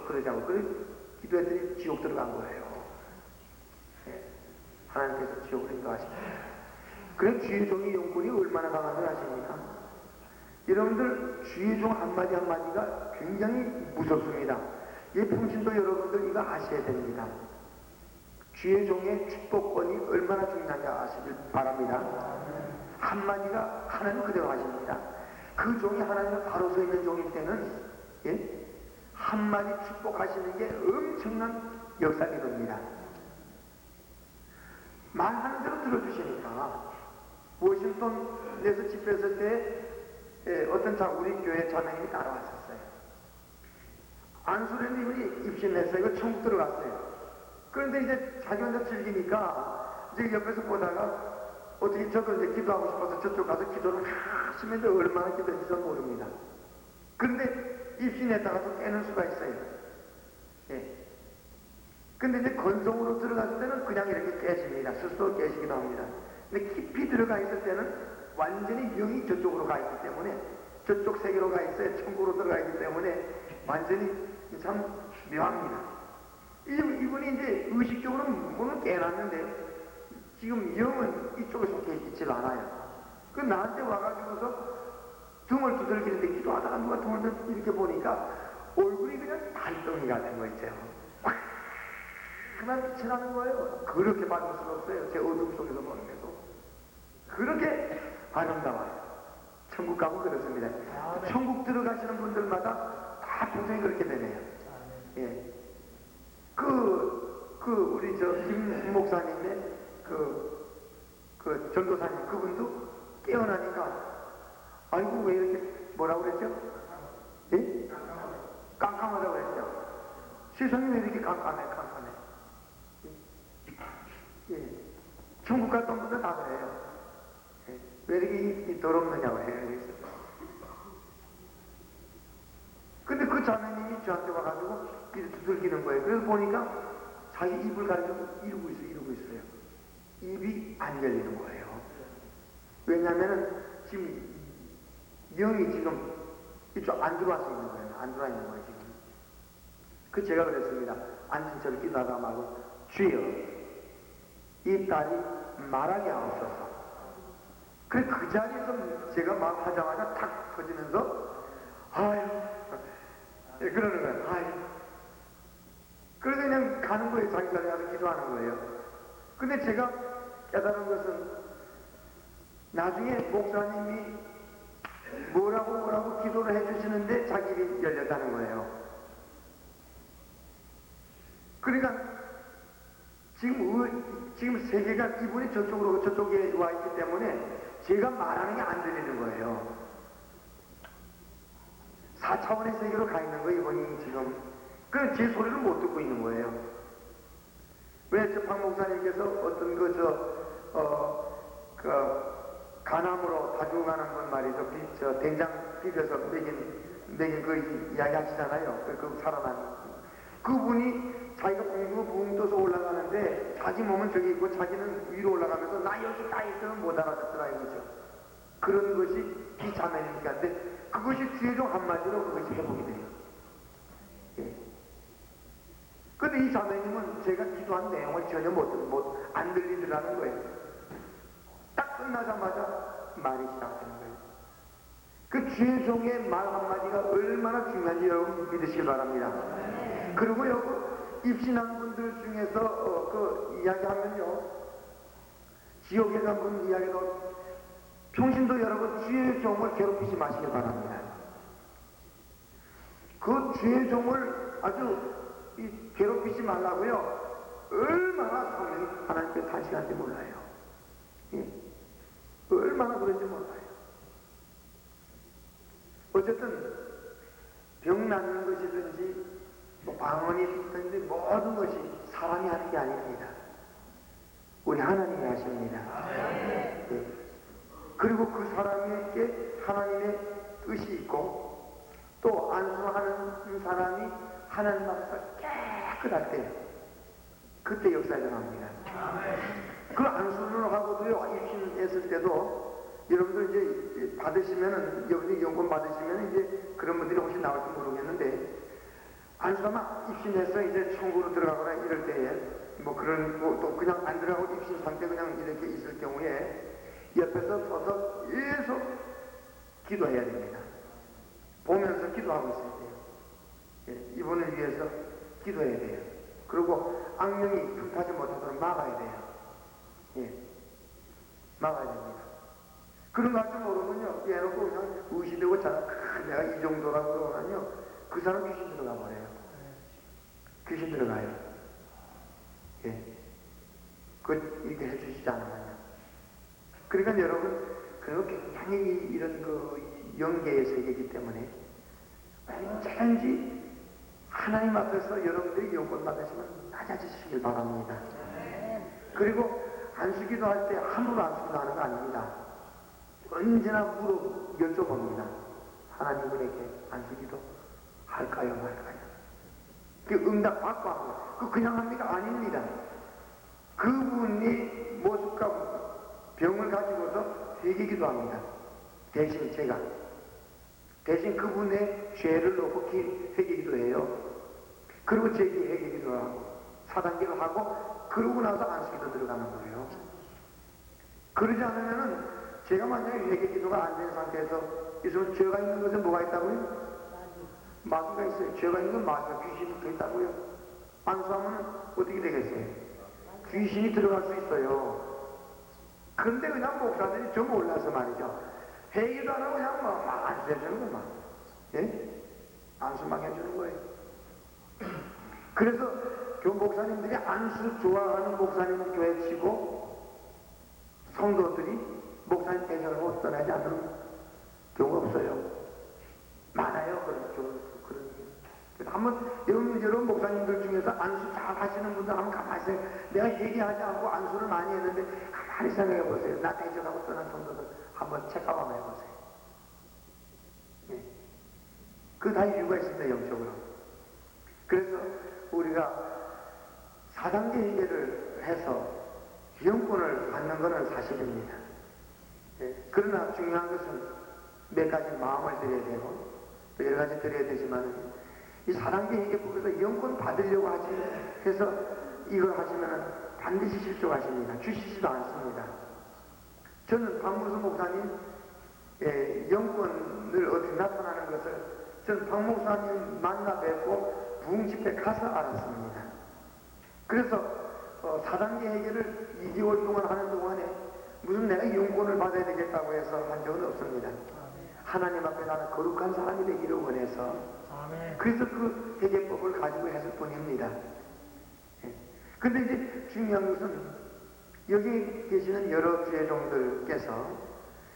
그러자고 그래 기도했더니 지옥 들어간 거예요. 예. 하나님께서 지옥을 인도하십니다. 그래 주의 종의 영혼이 얼마나 강한 줄 아십니까? 여러분들 주의 종 한마디 한마디가 굉장히 무섭습니다. 이 풍신도 여러분들 이거 아셔야 됩니다. 주의 종의 축복권이 얼마나 중요한지 아시길 바랍니다. 한마디가 하나님 그대로 하십니다. 그 종이 하나님을 바로 서 있는 종일 때는 예? 한마디 축복하시는 게 엄청난 역사가 이룹니다. 말하는 대로 들어주시니까 워싱턴에서 집회했을 때 어떤 우리 교회 자매님이 따라왔었어요. 안수련이 이분이 입신했어요. 이거 천국 들어갔어요. 그런데 이제 자기 혼자 즐기니까 이제 옆에서 보다가 어떻게 저도 이제 기도하고 싶어서 저쪽 가서 기도를 하시면 얼마나 기도했는지 모릅니다. 그런데 입신했다가도 깨는 수가 있어요. 예. 근데 이제 건성으로 들어갔을 때는 그냥 이렇게 깨집니다. 스스로 깨지기도 합니다. 근데 깊이 들어가 있을 때는 완전히 영이 저쪽으로 가 있기 때문에 저쪽 세계로 가 있어요. 천국으로 들어가 있기 때문에 완전히 참 묘합니다. 이분이 이제 의식적으로 문을 깨놨는데 지금 영은 이쪽에 속해 있질 않아요. 그 나한테 와가지고서 등을 두들기는데 기도하다가 누가 등을 이렇게 보니까 얼굴이 그냥 달덩이 같은 거 있죠. 그만 빛이 나는 거예요. 그렇게 받을 수가 없어요. 제 어둠 속에서 보는 데도. 그렇게 아름다워요. 천국 가면 그렇습니다. 천국 들어가시는 분들마다 다 평생이 그렇게 되네요. 예. 우리 김 목사님의 전도사님 그분도 깨어나니까 아이고 왜 이렇게 뭐라고 그랬죠? 예? 깜깜하다고 그랬죠? 세상이 왜 이렇게 깜깜해? 예. 천국 갔던 분들 다 그래요. 예. 왜 이렇게 더럽느냐고 해요. 근데 그 자매님이 저한테 와가지고 이렇게 두들기는 거예요. 그래서 보니까 자기 입을 가지고 이러고 있어요. 입이 안 열리는 거예요. 왜냐면은 지금 영이 지금 이쪽 안 들어와서 있는 거예요. 안 들어와 있는 거예요, 지금. 그 제가 그랬습니다. 앉은 채로 기도하다 말고 주여 이 딸이 말하게 하옵소서. 그래 그 자리에서 제가 막 하자마자 탁 터지면서 아유 그러는 거예요. 아유. 그래서 그냥 가는 거예요. 자기 자리에 가서 기도하는 거예요. 근데 제가 깨달은 것은 나중에 목사님이 뭐라고 기도를 해주시는데 자기 입이 열렸다는 거예요. 그러니까 지금 세계가 이분이 저쪽에 와 있기 때문에 제가 말하는 게 안 들리는 거예요. 4차원의 세계로 가 있는 거예요, 이분이 지금. 그래서 제 소리를 못 듣고 있는 거예요. 왜 저 박 목사님께서 어떤 간암으로 다중하는 분 말이죠. 된장 비벼서 먹인 그 이야기 하시잖아요. 그 살아난. 그분이 자기가 공중으로 붕 떠서 올라가는데 자기 몸은 저기 있고 자기는 위로 올라가면서 나 여기 가 있으면 못 알아듣더라 이거죠. 그런 것이 이 자매니까. 근데 그것이 주의 종 한마디로 그것이 회복이 돼요. 예. 근데 이 자매님은 제가 기도한 내용을 전혀 안 들리더라는 거예요. 딱 끝나자마자 말이 시작되는 거예요. 그 주의 종의 말 한마디가 얼마나 중요한지 여러분 믿으시기 바랍니다. 그리고요, 입신한 분들 중에서 그 이야기하면요, 지옥에 간 분 이야기도 평신도 여러분 주의 종을 괴롭히지 마시기 바랍니다. 그 주의 종을 아주 괴롭히지 말라고요. 얼마나 성령이 하나님께 탄식한지 몰라요. 예. 얼마나 그런지 몰라요. 어쨌든 병 낫는 것이든지 방언이 있든지 모든 것이 사람이 하는 게 아닙니다. 우리 하나님이 하십니다. 예. 그리고 그 사람에게 하나님의 뜻이 있고 또 안수하는 사람이 하나님 앞에서 깨끗할 때 그때 역사가 일어납니다. 그 안수를 하고도요, 입신했을 때도 여러분들 이제 받으시면은, 여기 연금 받으시면 이제 그런 분들이 혹시 나올지 모르겠는데, 안수가 입신해서 이제 천국으로 들어가거나 이럴 때에, 뭐 그런, 또 그냥 안 들어가고 입신 상태 그냥 이렇게 있을 경우에, 옆에서 서서 계속 기도해야 됩니다. 보면서 기도하고 있어야 돼요. 예, 이분을 위해서 기도해야 돼요. 그리고 악령이 틈타지 못하도록 막아야 돼요. 예, 막아야 됩니다. 그런 거 할 줄 모르면요, 빼놓고 그냥 의시되고 내가 이 정도라고 그러면요, 그 사람 귀신 들어가 버려요. 귀신 들어가요. 예, 이렇게 해주시지 않으면요. 그러니까 여러분, 그리고 굉장히 이런 그 영계의 세계이기 때문에 언제든지 하나님 앞에서 여러분들이 영권 받으시면 낮아지시길 바랍니다. 그리고 안수기도 할 때 함부로 안수기도 하는 거 아닙니다. 언제나 물어 여쭤봅니다. 하나님에게 안수기도 할까요 말까요? 그 응답 받고 합니다. 그냥 합니까? 아닙니다. 그분이 모습과 병을 가지고서 회개기도 합니다. 대신 제가 대신 그분의 죄를 놓고 회개기도 해요. 그리고 제게 회개기도 하고 사단기를 하고 그러고 나서 안수기도 들어가는 거예요. 그러지 않으면은 제가 만약에 회개기도가 안 된 상태에서 있으면 죄가 있는 것에 뭐가 있다고요? 마귀가 있어요. 죄가 있는 건 마귀가 귀신이 붙어 있다고요. 안수하면 어떻게 되겠어요? 귀신이 들어갈 수 있어요. 근데 그냥 목사들이 좀 몰라서 말이죠. 회개도 안 하고 그냥 막 안수해주는 거만. 예? 안수만 해주는 거예요. 그래서 교회 목사님들이 안수 좋아하는 목사님 교회 치고 성도들이 목사님 대전을 못 떠나지 않는 경우가 없어요. 많아요. 그런 게. 한번 여러분 목사님들 중에서 안수 잘 하시는 분들 한번 가만히 있어요. 내가 얘기하지 않고 안수를 많이 했는데 가만히 생각해 보세요. 나 대전하고 떠난 성도들 한번 체크업 한번 해보세요. 예. 그 다 이유가 있습니다. 영적으로. 그래서 우리가 4단계 해결을 해서 영권을 받는 것은 사실입니다. 예. 그러나 중요한 것은 몇 가지 마음을 드려야 되고 또 여러 가지 드려야 되지만 이 4단계 해결법에서 영권 받으려고 해서 이걸 하시면 반드시 실족하십니다. 주시지도 않습니다. 저는 박무수 목사님 영권을 어떻게 나타나는 것을 저는 박 목사님 만나 뵙고 부흥집회 가서 알았습니다. 그래서 4단계 해결을 2개월 동안 하는 동안에 무슨 내가 영권을 받아야 되겠다고 해서 한 적은 없습니다. 하나님 앞에 나는 거룩한 사람이 되기를 원해서 그래서 그 해결법을 가지고 했을 뿐입니다. 근데 이제 중요한 것은 여기 계시는 여러 주회종들께서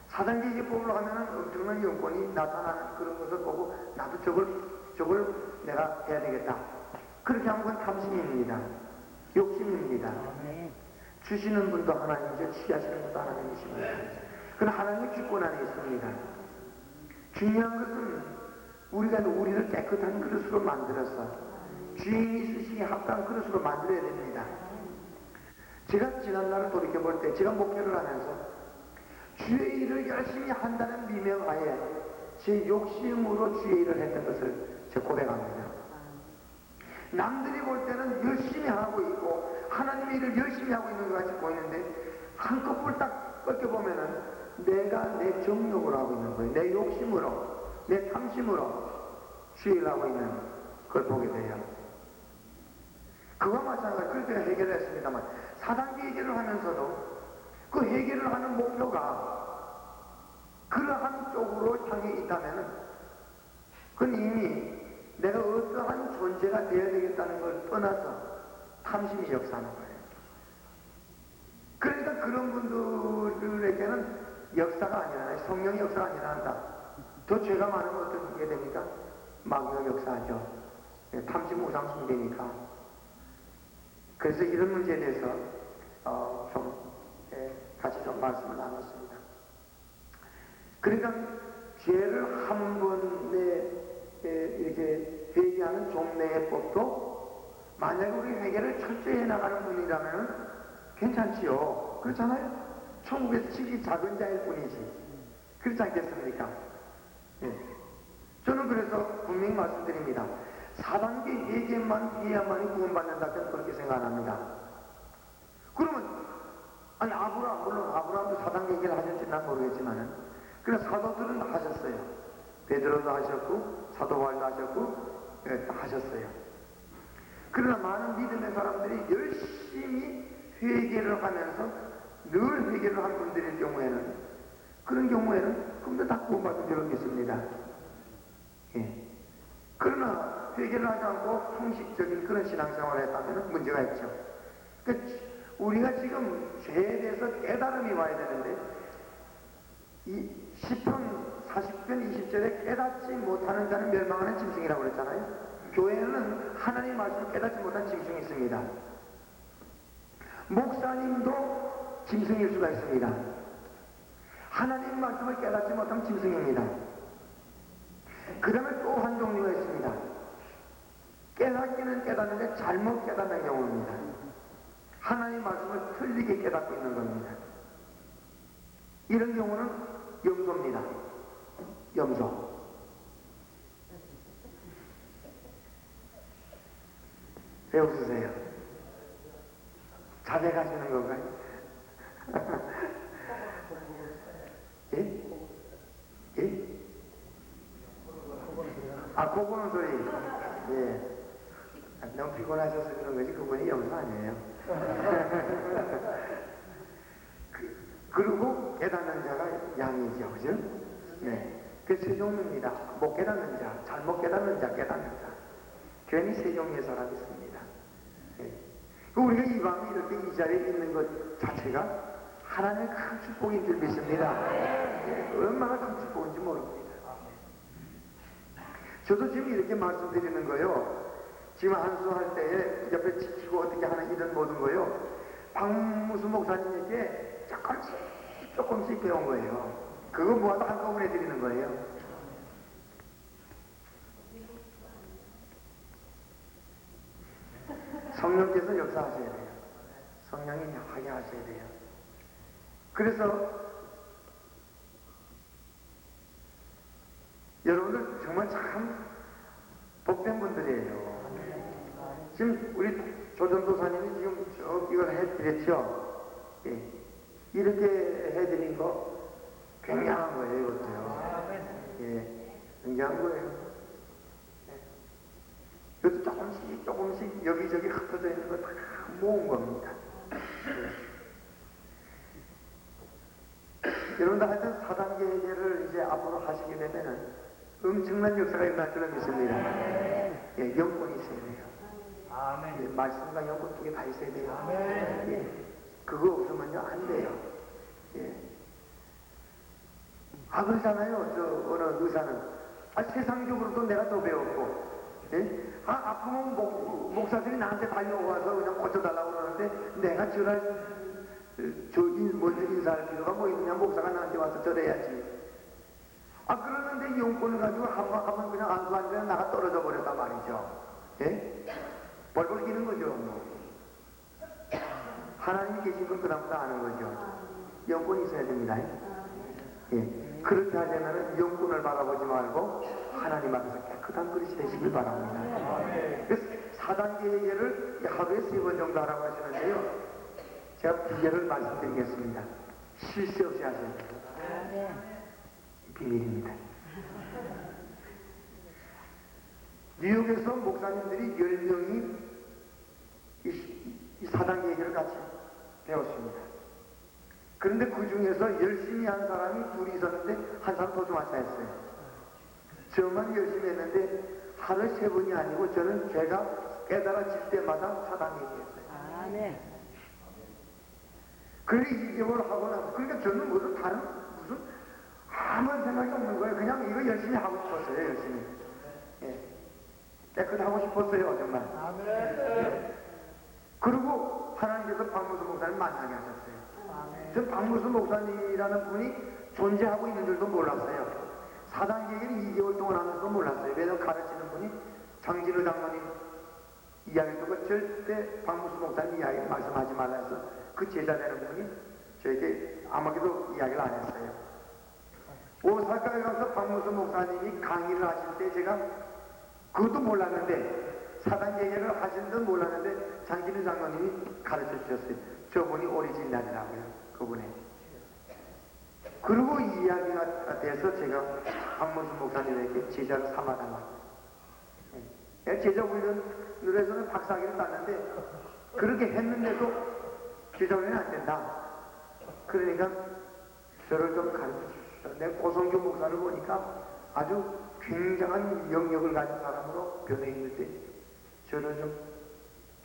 4단계 해결법을 하면 엄청난 영권이 나타나는 그런 것을 보고 나도 저걸 내가 해야 되겠다. 그렇게 하는 건 탐심입니다. 욕심입니다. 주시는 분도 하나님이죠. 취하시는 분도 하나님이십니다. 그러나 하나님의 주권 안에 있습니다. 중요한 것은 우리가 우리를 깨끗한 그릇으로 만들어서 주인이 쓰시기에 합당한 그릇으로 만들어야 됩니다. 제가 지난날을 돌이켜볼 때 제가 목회를 하면서 주의 일을 열심히 한다는 미명하에 제 욕심으로 주의 일을 했던 것을 제가 고백합니다. 남들이 볼 때는 열심히 하고 있고 하나님의 일을 열심히 하고 있는 것 같이 보이는데 한꺼풀 딱 벗겨보면은 내가 내 정욕으로 하고 있는 거예요. 내 욕심으로 내 탐심으로 주의 일을 하고 있는 걸 보게 돼요. 그와 마찬가지로 그렇게 해결을 했습니다만 4단계 해결을 하면서도 그 해결을 하는 목표가 그러한 쪽으로 향해 있다면 그건 이미 내가 어떠한 존재가 되어야 되겠다는 걸 떠나서 탐심이 역사하는 거예요. 그러니까 그런 분들에게는 역사가 아니라 성령의 역사가 아니라 더 죄가 많으면 어떻게 됩니까? 마귀가 역사하죠. 탐심 우상 숭배니까. 그래서 이런 문제에 대해서 같이 좀 말씀을 나눴습니다. 그러니까 죄를 한 번에 이렇게 회개하는 종례의 법도 만약에 우리 회개를 철저히 해나가는 분이라면 괜찮지요. 그렇잖아요. 천국에서 지기 작은 자일 뿐이지. 그렇지 않겠습니까? 예. 저는 그래서 분명히 말씀드립니다. 4단계 회개만 해야만이 구원받는다. 저는 그렇게 생각합니다. 그러면 아니 물론 아브라함도 4단계 회개를 하셨지 난 모르겠지만은 그래 사도들은 하셨어요. 베드로도 하셨고 사도 바울도 하셨고 예, 하셨어요. 그러나 많은 믿음의 사람들이 열심히 회개를 하면서 늘 회개를 한 분들일 경우에는 그런 경우에는 그분들 다 구원받은 줄 알겠습니다. 예. 그러나 회개를 하지 않고 형식적인 그런 신앙생활을 했다면 문제가 있죠. 그러니까 우리가 지금 죄에 대해서 깨달음이 와야 되는데 이 10편, 40편, 20절에 깨닫지 못하는 자는 멸망하는 짐승이라고 그랬잖아요. 교회는 하나님 말씀을 깨닫지 못한 짐승이 있습니다. 목사님도 짐승일 수가 있습니다. 하나님 말씀을 깨닫지 못하면 짐승입니다. 그 다음에 또 한 종류가 있습니다. 깨닫기는 깨닫는데 잘못 깨닫는 경우입니다. 하나님 말씀을 틀리게 깨닫고 있는 겁니다. 이런 경우는 염소입니다. 염소. 왜 웃으세요? 자백하시는 건가요? 예? 예? 아, 그거는 소리. 예. 너무 피곤하셔서 그런 거지, 그분이 염소 아니에요. 그리고 깨닫는 자가 양이죠, 그죠? 네. 그 세 종류입니다. 못 깨닫는 자, 잘못 깨닫는 자, 깨닫는 자. 괜히 세 종류의 사람이 있습니다. 네. 우리가 이 밤에 이렇게 이 자리에 있는 것 자체가 하나님의 큰 축복인 줄 믿습니다. 네. 얼마나 큰 축복인지 모릅니다. 저도 지금 이렇게 말씀드리는 거요. 지금 한수할 때에 옆에 지키고 어떻게 하는 이런 모든 거요. 박무수 목사님에게 조금씩 배운 거예요. 그거 모아도 한꺼번에 드리는 거예요. 성령께서 역사하셔야 돼요. 성령이 하게 하셔야 돼요. 그래서 여러분들 정말 참 복된 분들이에요. 지금 우리 조전도사님이 지금 이걸 해드렸죠. 예. 이렇게 해드린 거 굉장한 거예요, 이것도요. 예. 굉장한 거예요. 예. 이것도 조금씩 여기저기 흩어져 있는 거 다 모은 겁니다. 예. 여러분들 하여튼 4단계 회개를 이제 앞으로 하시게 되면은 엄청난 역사가 일어날 줄은 믿습니다. 예, 영권이 있어야 돼요. 예, 말씀과 영권 두 개 다 있어야 돼요. 예, 그거 없으면요, 안 돼요. 예. 아, 그러잖아요. 저, 어느 의사는. 아, 세상적으로도 내가 더 배웠고. 예? 아, 아프면 목사들이 나한테 달려와서 그냥 고쳐달라고 그러는데 내가 먼저 인사할 필요가 뭐 있느냐. 목사가 나한테 와서 절해야지. 아, 그러는데 용건을 가지고 한번 그냥 안수하니까 나가 떨어져 버렸단 말이죠. 예? 벌벌 기는 거죠, 뭐. 하나님이 계신 걸 그다음부터 아는 거죠. 영권이 있어야 됩니다. 예. 그렇게 하려면 영권을 바라보지 말고 하나님 앞에서 깨끗한 그릇이 되시길 바랍니다. 그래서 4단계 회개를 하루에 3번 정도 하라고 하시는데요. 제가 비결을 말씀드리겠습니다. 실수 없이 하셔야 돼요. 비밀입니다. 뉴욕에서 목사님들이 10명이 이 4단계 얘기를 같이 배웠습니다. 그런데 그 중에서 열심히 한 사람이 둘이 있었는데 한 사람 도중하차했어요. 저만 열심히 했는데 하루에 3번이 아니고 저는 제가 깨달아질 때마다 4단계 얘기했어요. 아, 네. 그래 2개월 하고 나서 그러니까 저는 무슨 아무 생각이 없는 거예요. 그냥 이거 열심히 하고 싶었어요. 열심히. 예. 깨끗하고 싶었어요. 정말. 예. 그리고 하나님께서 박무수 목사님 만나게 하셨어요. 전 박무수 목사님이라는 분이 존재하고 있는 줄도 몰랐어요. 4단계 얘기를 2개월 동안 하면서도 몰랐어요. 왜냐면 가르치는 분이 장진우 장로님 이야기 듣고 절대 박무수 목사님 이야기 말씀하지 말라 해서 그 제자 되는 분이 저에게 아무에게도 이야기를 안 했어요. 오사카에 가서 박무수 목사님이 강의를 하실 때 제가 그것도 몰랐는데 사단계계를 하신 줄 몰랐는데 장진우 장로님이 가르쳐 주셨어요. 저분이 오리진날이라고요. 그분이. 그리고 이 이야기가 돼서 제가 박무수 목사님에게 제자를 삼아달라고. 제자 훈련을 해서는 박사학위를 땄는데 그렇게 했는데도 제자 훈련이 안 된다. 그러니까 저를 좀 가르쳐 주십시오. 내 고성규 목사를 보니까 아주 굉장한 영역을 가진 사람으로 변해 있는데 저를 좀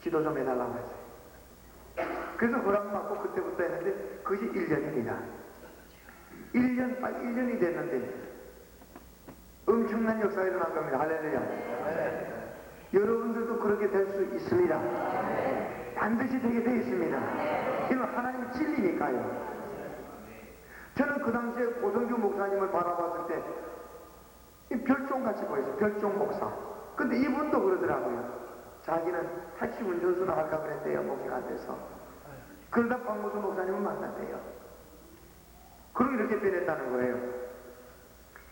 지도 좀 해달라고 했어요. 그래서 허락 받고 그때부터 했는데 그것이 1년입니다. 1년이 됐는데 엄청난 역사가 일어난 겁니다. 할렐루야. 여러분들도 그렇게 될 수 있습니다. 반드시 되게 되어 있습니다. 이건 하나님 진리니까요. 저는 그 당시에 고성규 목사님을 바라봤을 때 별종같이 보였어요. 별종 목사. 근데 이분도 그러더라고요. 자기는 택시 운전수나 할까 그랬대요. 목회가 안 돼서. 그러다 박무수 목사님을 만났대요. 그리고 이렇게 변했다는 거예요.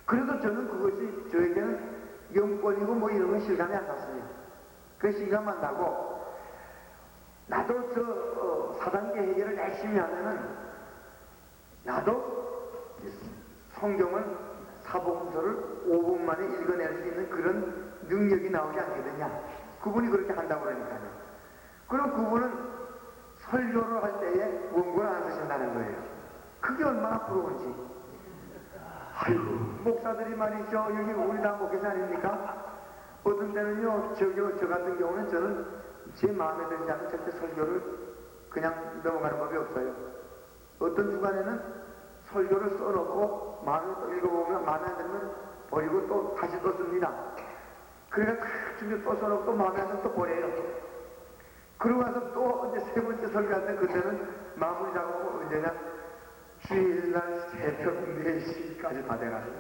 그래도 저는 그것이 저에게는 영권이고 뭐 이런 건 실감이 안 났어요. 그 실감만 나고 나도 저 사단계 해결을 열심히 하면은 나도 성경을 사복음서를 5분 만에 읽어낼 수 있는 그런 능력이 나오지 않겠느냐. 그분이 그렇게 한다고 그러니까요. 그럼 그분은 설교를 할 때에 원고를 안 쓰신다는 거예요. 그게 얼마나 부러운지. 아이고, 목사들이 말이죠. 여기 우리 다 목회자 아닙니까? 어떤 때는요, 저 같은 경우는 저는 제 마음에 들지 않으면 절대 설교를 그냥 넘어가는 법이 없어요. 어떤 주간에는 설교를 써놓고 마음에 또 읽어보면 마음에 안 들면 버리고 또 다시 또 씁니다. 그러니까 준비 또 써놓고 또 마음에 안 들면 또 버려요. 그러고 나서 또 이제 세 번째 설교할 때 그때는 마무리 작업은 언제냐? 주일날 새벽 4시까지 다 돼가지고.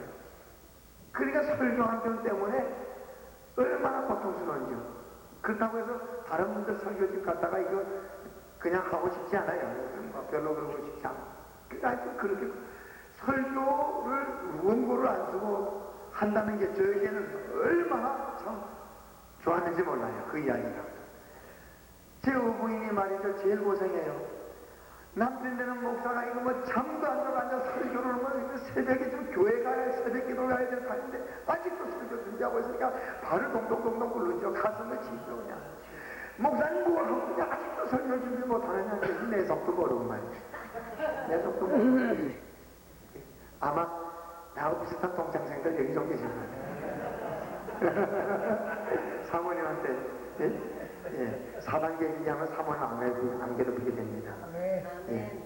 그러니까 설교 한 편 때문에 얼마나 고통스러운지요. 그렇다고 해서 다른 분들 설교집 갔다가 이거 그냥 하고 싶지 않아요. 별로 그러고 싶지 않아. 그러니까 그렇게 설교를 원고를 안 쓰고 한다는 게 저에게는 얼마나 참 좋았는지 몰라요. 그 이야기가. 제 어부인이 말이죠. 제일 고생해요. 남편 되는 목사가 이거 뭐 잠도 안 자고 앉아 설교를 뭐 새벽에 좀 교회 가야 새벽 기도를 가야 될 텐데 아직도 설교 준비하고 있으니까 발을 동동동동 굴르죠. 가슴을 치죠 그냥. 목사님 뭐 하고 그냥 아직도 설교 준비 못하느냐. 내 속도 모르고 말이죠. 내 속도 모르고. 아마 나하고 비슷한 동창생들 여기 좀 계실 거예요. 사모님한테 예, 4단계 얘기하면 사모님 안 괴롭히게 됩니다. 예.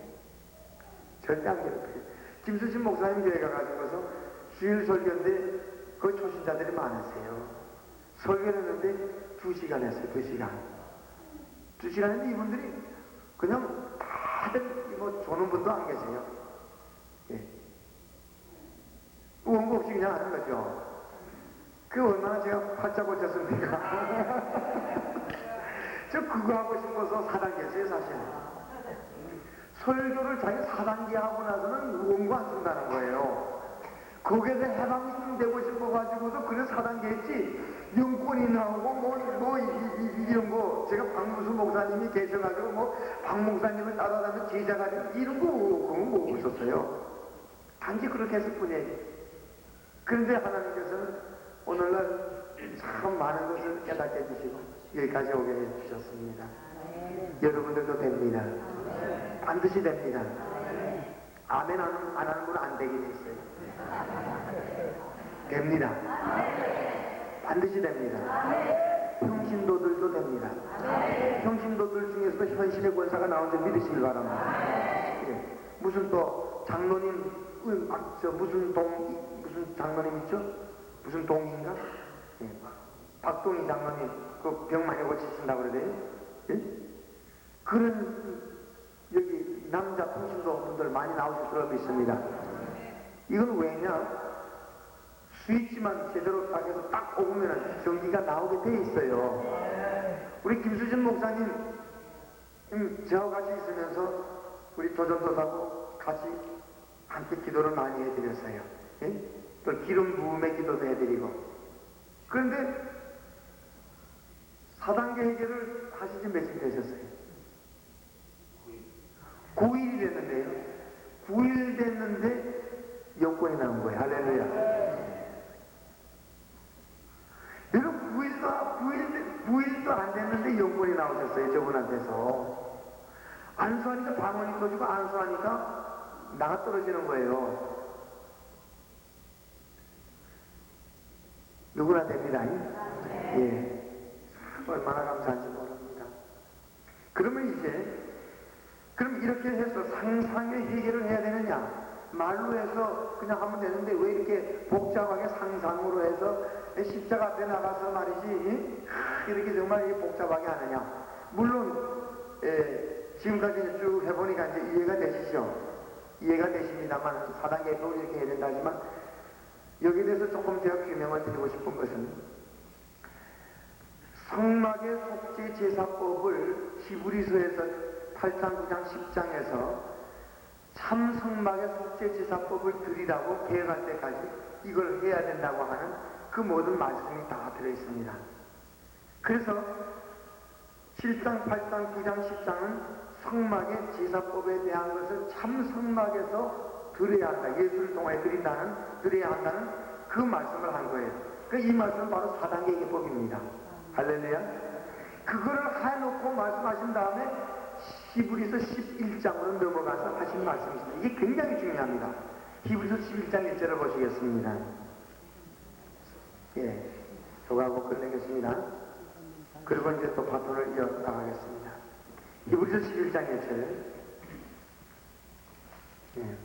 절대 안 괴롭히게. 김수신 목사님 교회 가가지고서 주일 설교인데 거기 초신자들이 많으세요. 설교를 했는데 2시간 했어요. 2시간. 2시간 했는데 이분들이 그냥 다들 뭐 조는 분도 안 계세요. 예. 원고 없이 그냥 하는 거죠. 그 얼마나 제가 팔자 고쳤습니까? 저 그거 하고 싶어서 4단계였어요 사실은. 설교를 자기 4단계 하고 나서는 원고 안 쓴다는 거예요. 거기에서 해방되고 싶어가지고도 그래서 4단계 했지 영권이 나오고 이런 거 제가 박무수 목사님이 계셔가지고 뭐 박 목사님을 따라다니면 제자가 되고 이런 거 그건 뭐 없었어요. 단지 그렇게 했을 뿐이에요. 그런데 하나님께서는 오늘날 참 많은 것을 깨닫게 해주시고 여기까지 오게 해주셨습니다. 여러분들도 됩니다. 반드시 됩니다. 아멘 안 하는 분은 안 되게 돼 있어요. 됩니다. 반드시 됩니다. 평신도들도 됩니다. 평신도들 중에서도 현실의 권사가 나오는데 믿으시길 바랍니다. 예. 무슨 또 장로님 무슨 장로님 있죠? 무슨 동인가? 예. 박동희 장로님 그 병 많이 고치신다고 그러대요. 예? 그런 여기 남자 평신도 분들 많이 나오실 수가 있습니다. 이건 왜냐? 스위치만 제대로 딱 해서 딱 뽑으면 전기가 나오게 돼 있어요. 우리 김수진 목사님 저하고 같이 있으면서 우리 조전도사하고 같이 함께 기도를 많이 해드렸어요. 예? 또 기름 부음의 기도도 해드리고. 그런데 4단계 해결을 하신 지 며칠 되셨어요? 9일이 됐는데요. 9일 됐는데 여권이 나온 거예요. 할렐루야. 여러분 9일도 안 됐는데 여권이 나오셨어요. 저분한테서. 안수하니까 방언이 터지고 안수하니까 나가 떨어지는 거예요. 누구나 됩니다. 예. 얼마나 감사한지 모릅니다. 그러면 그럼 이렇게 해서 상상의 해결을 해야 되느냐? 말로 해서 그냥 하면 되는데 왜 이렇게 복잡하게 상상으로 해서 십자가 앞에 나가서 말이지 이렇게 정말 복잡하게 하느냐? 물론 지금까지 쭉 해보니까 이제 이해가 되시죠? 이해가 되십니다만 4단계도 이렇게 해야 된다 하지만 여기에 대해서 조금 제가 규명을 드리고 싶은 것은 성막의 속죄 제사법을 히브리서에서 8장, 9장, 10장에서 참 성막의 속죄 제사법을 드리라고 계획할 때까지 이걸 해야 된다고 하는 그 모든 말씀이 다 들어있습니다. 그래서 7장, 8장, 9장, 10장은 성막의 제사법에 대한 것을 참 성막에서 드려야 한다. 예수를 통해 드려야 한다는 그 말씀을 한 거예요. 이 말씀은 바로 4단계 예법입니다. 할렐루야. 그거를 해놓고 말씀하신 다음에 히브리서 11장으로 넘어가서 하신 말씀이십니다. 이게 굉장히 중요합니다. 히브리서 11장 1절을 보시겠습니다. 예, 저거하고 끝내겠습니다. 그리고 이제 또 바톤을 이어나가겠습니다. 히브리서 11장 1절. 예.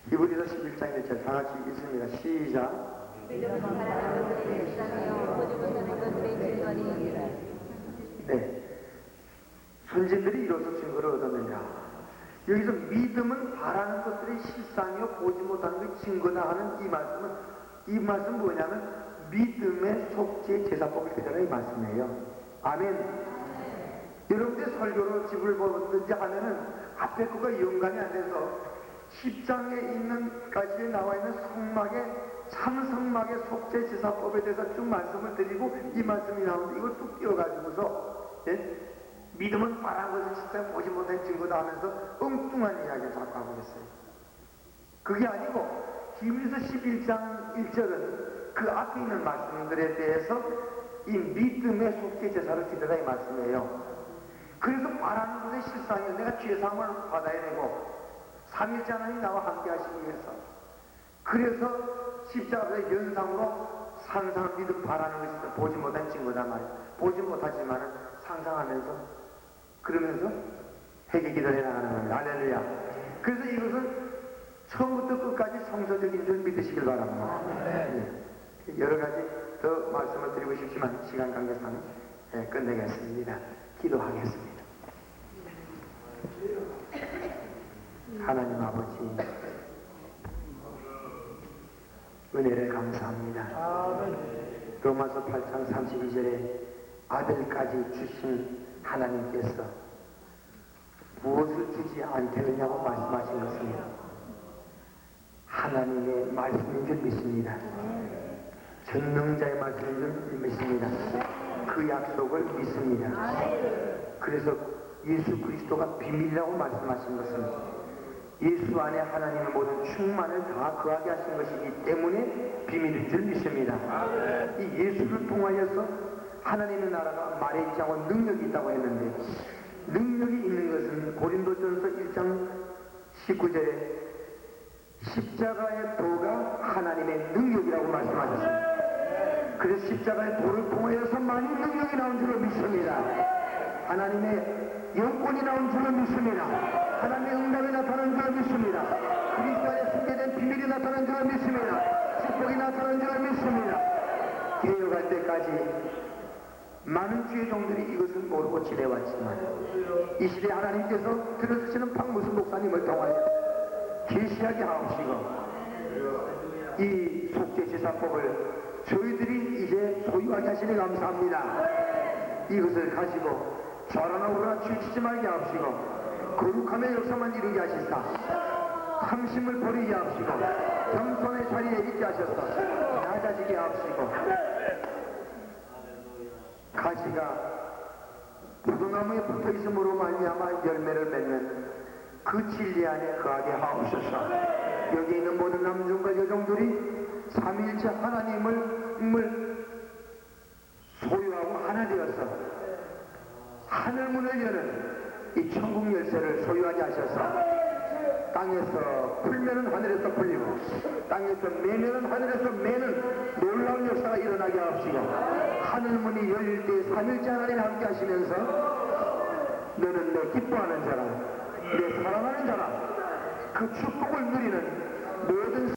히브리서 11장 1절 다 같이 읽습니다. 시작. 네. 선진들이 이로써 증거를 얻었느니라. 여기서 믿음은 바라는 것들의 실상이요 보지 못하는 것이 증거다 하는 이 말씀은 뭐냐면 믿음의 속죄 제사법을 드리라 이 말씀이에요. 아멘. 여러분들 설교로 집을 보든지 하면은 앞에 그가 연관이 안 돼서 10장에 있는 가지에 나와 있는 참 성막의 속죄 제사법에 대해서 쭉 말씀을 드리고 이 말씀이 나오는데 이걸 뚝 띄워가지고서 믿음은 바란 것을 실제 보지 못한 증거다 하면서 엉뚱한 이야기를 자꾸 하고 있어요. 그게 아니고 히브리서 11장 1절은 그 앞에 있는 말씀들에 대해서 이 믿음의 속죄 제사를 드리라 이 말씀이에요. 그래서 바라는 것의 실상이 내가 죄사함을 받아야 되고 3일째 하나님 나와 함께 하시기 위해서 그래서 십자가의 연상으로 상상 믿음 바라는 것이 보지 못한 증거다 말이에요. 보지 못하지만 상상하면서 그러면서 회개 기도를 나가는 겁니다. 할렐루야. 그래서 이것은 처음부터 끝까지 성서적인 줄 믿으시길 바랍니다. 네. 여러 가지 더 말씀을 드리고 싶지만 시간 관계상 끝내겠습니다. 기도하겠습니다. 하나님 아버지 은혜를 감사합니다. 로마서 8장 32절에 아들까지 주신 하나님께서 무엇을 주지 않겠느냐고 말씀하신 것은 하나님의 말씀인 줄 믿습니다. 전능자의 말씀인 줄 믿습니다. 그 약속을 믿습니다. 그래서 예수 그리스도가 비밀이라고 말씀하신 것은 예수 안에 하나님의 모든 충만을 다 거하게 하신 것이기 때문에 비밀인 줄 믿습니다. 이 예수를 통하여서 하나님의 나라가 말해지지 않고 능력이 있다고 했는데 능력이 있는 것은 고린도전서 1장 19절에 십자가의 도가 하나님의 능력이라고 말씀하셨습니다. 그래서 십자가의 도를 통하여서 많은 능력이 나온 줄로 믿습니다. 하나님의 영권이 나온 줄로 믿습니다. 하나님의 응답이 나타난 줄로 믿습니다. 그리스도 안에 숨겨진 비밀이 나타난 줄로 믿습니다. 축복이 나타난 줄로 믿습니다. 개혁할 때까지 많은 주의 종들이 이것을 모르고 지내왔지만 이 시대에 하나님께서 들어주시는 박무수 목사님을 통하여 계시하게 하옵시고 이 속죄제사법을 저희들이 이제 소유하게 하시니 감사합니다. 이것을 가지고 좌로나 우로나 치우치지 말게 하옵시고 거룩함의 역사만 이루게 하시사 함심을 버리게 하옵시고 겸손의 자리에 있게 하셔서 낮아지게 하시고 가지가 포도나무에 붙어 있음으로 말미암아 열매를 맺는 그 진리 안에 거하게 하옵소서. 여기 있는 모든 남종과 여종들이 삼위일체 하나님을 소유하고 하나 되어서 하늘문을 여는 이 천국 열쇠를 소유하게 하셔서 땅에서 풀면은 하늘에서 풀리고 땅에서 매면은 하늘에서 매는 놀라운 역사가 일어나게 하옵시고 하늘문이 열릴 때 삼일째 하나님 함께 하시면서 너는 내 기뻐하는 자라 내 사랑하는 자라 그 축복을 누리는 모든